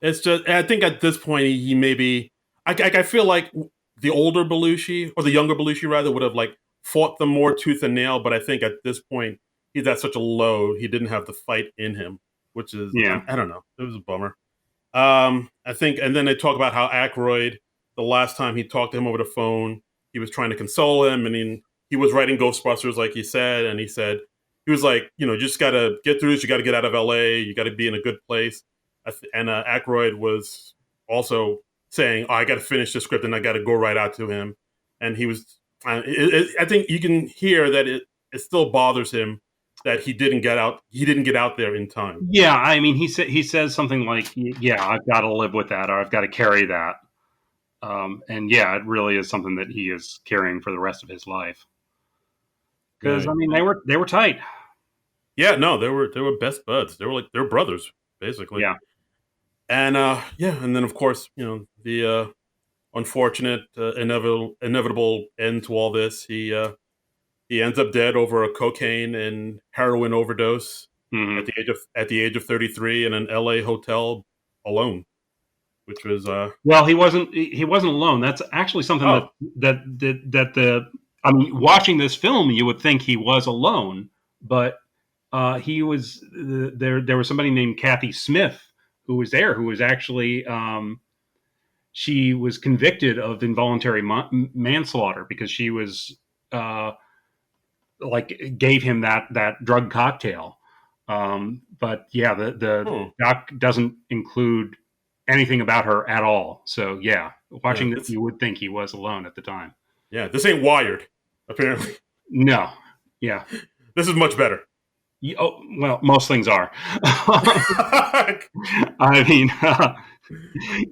it's just I think at this point he maybe I feel like the older Belushi or the younger Belushi rather would have like fought them more tooth and nail, but I think at this point he's at such a low he didn't have the fight in him, which is Yeah. I don't know, it was a bummer. I think, and then they talk about how Aykroyd, the last time he talked to him over the phone, he was trying to console him, and he was writing Ghostbusters, like he said, and he said he was like, just got to get through this. You got to get out of L.A. You got to be in a good place. And Aykroyd was also saying, "Oh, I got to finish the script, and I got to go right out to him." And he was, I think you can hear that it still bothers him that he didn't get out. He didn't get out there in time. Yeah, I mean, he says something like, "Yeah, I've got to live with that, or I've got to carry that." And yeah, it really is something that he is carrying for the rest of his life. Because I Right. mean, they were tight. Yeah, no, they were best buds. They were brothers basically. Yeah. And yeah, and then of course the unfortunate inevitable end to all this. He ends up dead over a cocaine and heroin overdose Hmm. at the age of 33 in an L.A. hotel alone, which was Well, he wasn't alone. That's actually something that oh that that the I mean, watching this film, you would think he was alone, but he was there. There was somebody named Kathy Smith who was there, who was actually she was convicted of involuntary manslaughter because she was uh, like gave him that drug cocktail. But yeah, the hmm, doc doesn't include anything about her at all. So yeah, yeah watching this, it's you would think he was alone at the time. yeah this ain't Wired apparently. No, yeah. This is much better. Oh, well, most things are. I mean,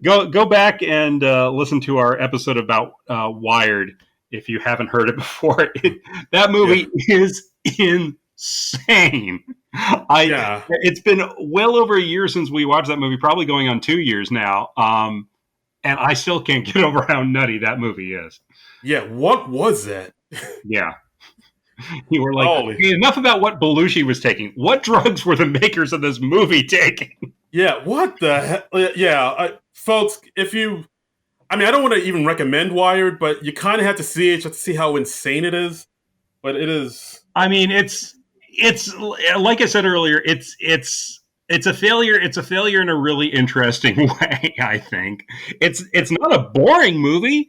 go back and listen to our episode about Wired if you haven't heard it before. That Yeah, movie is insane. I yeah, It's been well over a year since we watched that movie, probably going on 2 years now. And I still can't get over how nutty that movie is. yeah. What was that? Yeah. You were like, Holy okay, enough about what Belushi was taking. What drugs were the makers of this movie taking? Yeah, what the heck? Yeah, folks, I mean, I don't want to even recommend Wired, but you kind of have to see it just to see how insane it is. But it is. I mean, it's like I said earlier, it's a failure. It's a failure in a really interesting way. I think it's not a boring movie.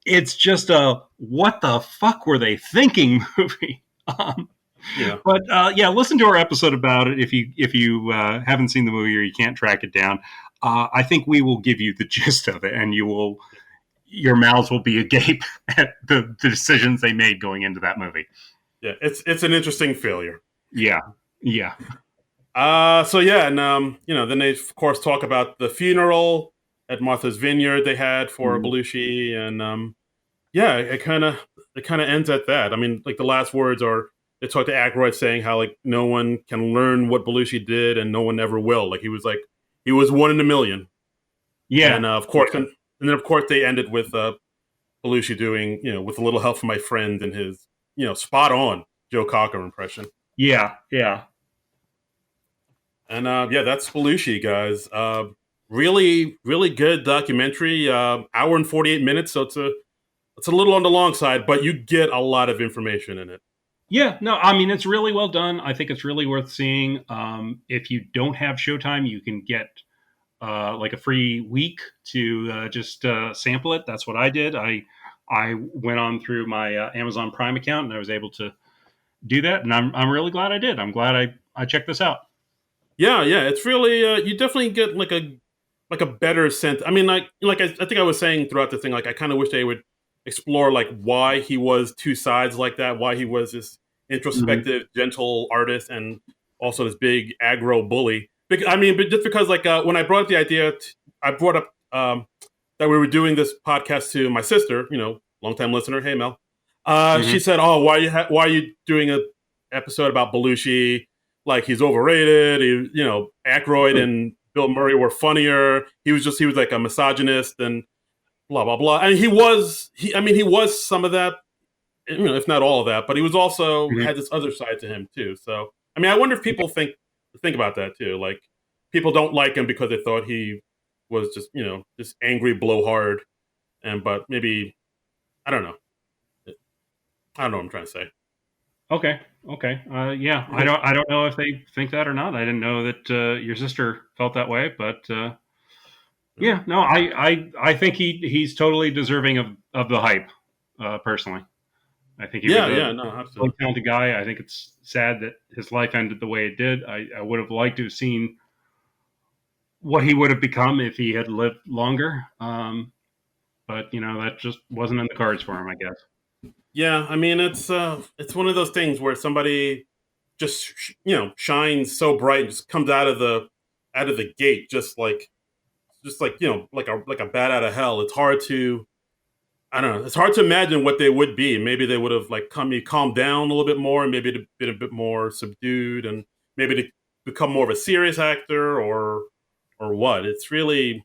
It's just a what the fuck were they thinking movie. Um, Yeah. but yeah, listen to our episode about it if you haven't seen the movie or you can't track it down. I think we will give you the gist of it, and your mouths will be agape at the decisions they made going into that movie. Yeah, it's an interesting failure. Yeah, yeah. So yeah, and then they of course talk about the funeral at Martha's Vineyard they had for Mm. Belushi, and yeah, it kind of ends at that. I mean, like the last words are they talk to Aykroyd saying how like no one can learn what Belushi did, and no one ever will. Like he was one in a million, Yeah, and of course, and then of course they ended with Belushi doing with a little help from my friend and his spot on Joe Cocker impression. yeah, yeah. And yeah, that's Belushi, guys. Really, really good documentary. Hour and 48 minutes, so it's a little on the long side, but you get a lot of information in it. Yeah, no, I mean it's really well done. I think it's really worth seeing. If you don't have Showtime, you can get like a free week to just sample it. That's what I did. I went on through my Amazon Prime account and I was able to do that, and I'm really glad I did. I'm glad I checked this out. Yeah, yeah, it's really you definitely get like a better sense. I mean, I think I was saying throughout the thing, like I kind of wish they would explore like why he was two sides like that, why he was this Mm-hmm. introspective, gentle artist, and also this big aggro bully. I mean, but just because like when I brought up the idea, I brought up that we were doing this podcast to my sister, longtime listener. Hey Mel, she Mm-hmm. said, "Oh, why are you doing a episode about Belushi? Like he's overrated. Aykroyd and Bill Murray were funnier. He was like a misogynist and blah blah blah. And he was some of that, if not all of that. But he was also Mm-hmm. had this other side to him too. So I mean, I wonder if people think about that too. Like people don't like him because they thought he was just this angry blowhard, but maybe I don't know. I don't know what I'm trying to say. Okay. Okay. Yeah. I don't know if they think that or not. I didn't know that your sister felt that way, but yeah. No. I think he's totally deserving of the hype. Personally, I think he was Yeah, a yeah, no, really absolutely. talented guy. I think it's sad that his life ended the way it did. I would have liked to have seen what he would have become if he had lived longer. But that just wasn't in the cards for him, I guess. Yeah, I mean it's one of those things where somebody just shines so bright and just comes out of the gate just like like a bat out of hell. It's hard to I don't know. It's hard to imagine what they would be. Maybe they would have like calmed down a little bit more, and maybe been a bit more subdued, and maybe to become more of a serious actor or what. It's really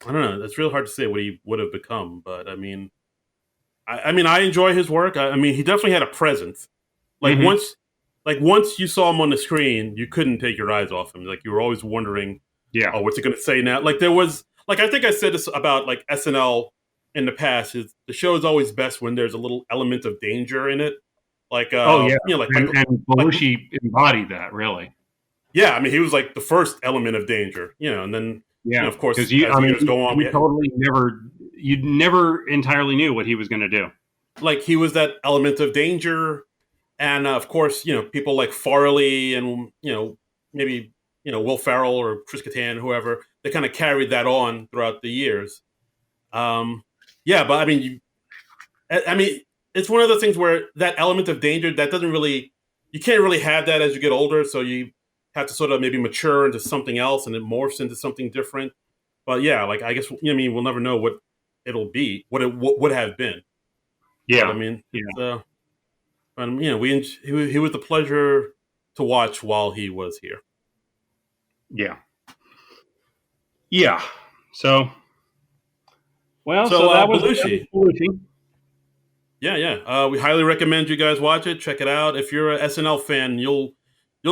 I don't know. It's really hard to say what he would have become. But I mean, I enjoy his work. I mean, he definitely had a presence. Like Mm-hmm. once you saw him on the screen, you couldn't take your eyes off him. Like you were always wondering, Yeah. oh, what's he going to say now? Like there was, like I think I said this about like SNL in the past. Is the show is always best when there's a little element of danger in it. Like Oh yeah. And like Belushi embodied that really. yeah. I mean, he was like the first element of danger, and then Yeah, of course because you, as I the mean, years go on, you totally never, you never entirely knew what he was going to do. like he was that element of danger. And of course, people like Farley and maybe Will Ferrell or Chris Kattan, whoever, they kind of carried that on throughout the years. Um, yeah, but I mean, I mean, it's one of those things where that element of danger that doesn't really, you can't really have that as you get older. So you have to sort of maybe mature into something else, and it morphs into something different. But yeah, like I guess I mean we'll never know what it'll be, what it would have been. But I Yeah, mean, yeah, he was a pleasure to watch while he was here. yeah, yeah. So, well, So so that was Belushi, Belushi. yeah, yeah, we highly recommend you guys watch it. Check it out. If you're a SNL fan, you'll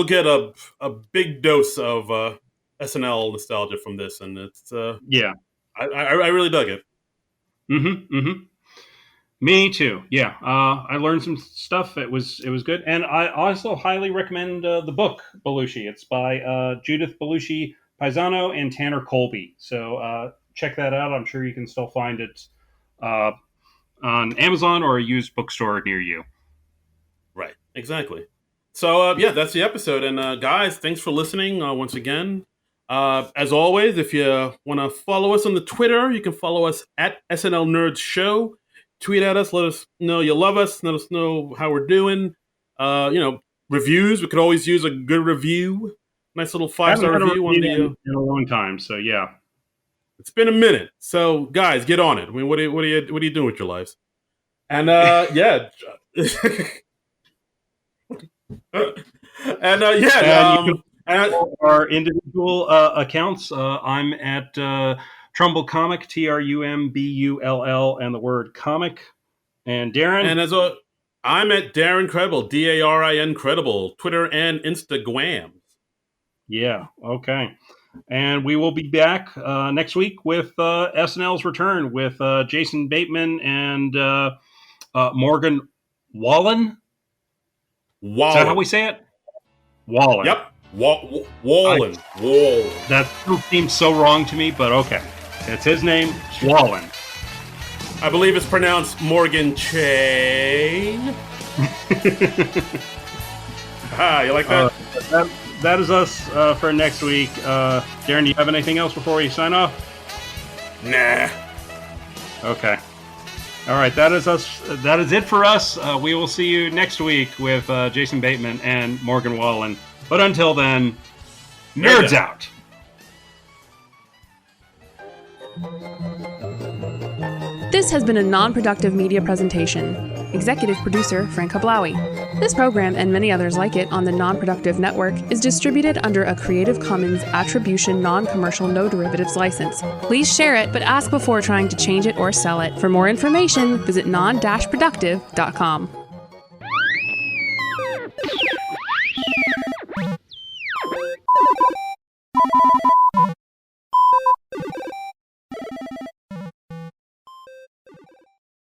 get a big dose of SNL nostalgia from this, and it's Yeah. I really dug it. Mm-hmm. Mm-hmm. Me too. Yeah, I learned some stuff. It was good, and I also highly recommend the book Belushi. It's by Judith Belushi Paisano and Tanner Colby. So check that out. I'm sure you can still find it uh, on Amazon or a used bookstore near you. Right, exactly. So yeah, that's the episode. And guys, thanks for listening once again. As always, if you want to follow us on the Twitter, you can follow us at SNL Nerds Show. Tweet at us, let us know you love us, let us know how we're doing. Reviews. We could always use a good review. Nice little 5-star review on the. In a long time, so yeah. It's been a minute, so guys, get on it. I mean, what are you doing with your lives? And yeah. And our individual accounts. I'm at Trumbull Comic, TRUMBULL, and the word comic. And Darren, and I'm at Darren Credible, DARIN Credible, Twitter and Instagram. Yeah. Okay. And we will be back next week with SNL's return with Jason Bateman and Morgan Wallen. Is that how we say it? Wallen. Yep. Wallen. Wallen. That still seems so wrong to me, but okay. It's his name, Wallen. I believe it's pronounced Morgan Chain. You like that? That is us for next week. Darren, do you have anything else before we sign off? Nah. Okay. All right, that is us. That is it for us. We will see you next week with Jason Bateman and Morgan Wallen. But until then, nerds out. This has been a non-productive media presentation. Executive producer Frank Hablawi. This program and many others like it on the Non-Productive Network is distributed under a Creative Commons Attribution Non-Commercial No Derivatives license. Please share it, but ask before trying to change it or sell it. For more information, visit non-productive.com.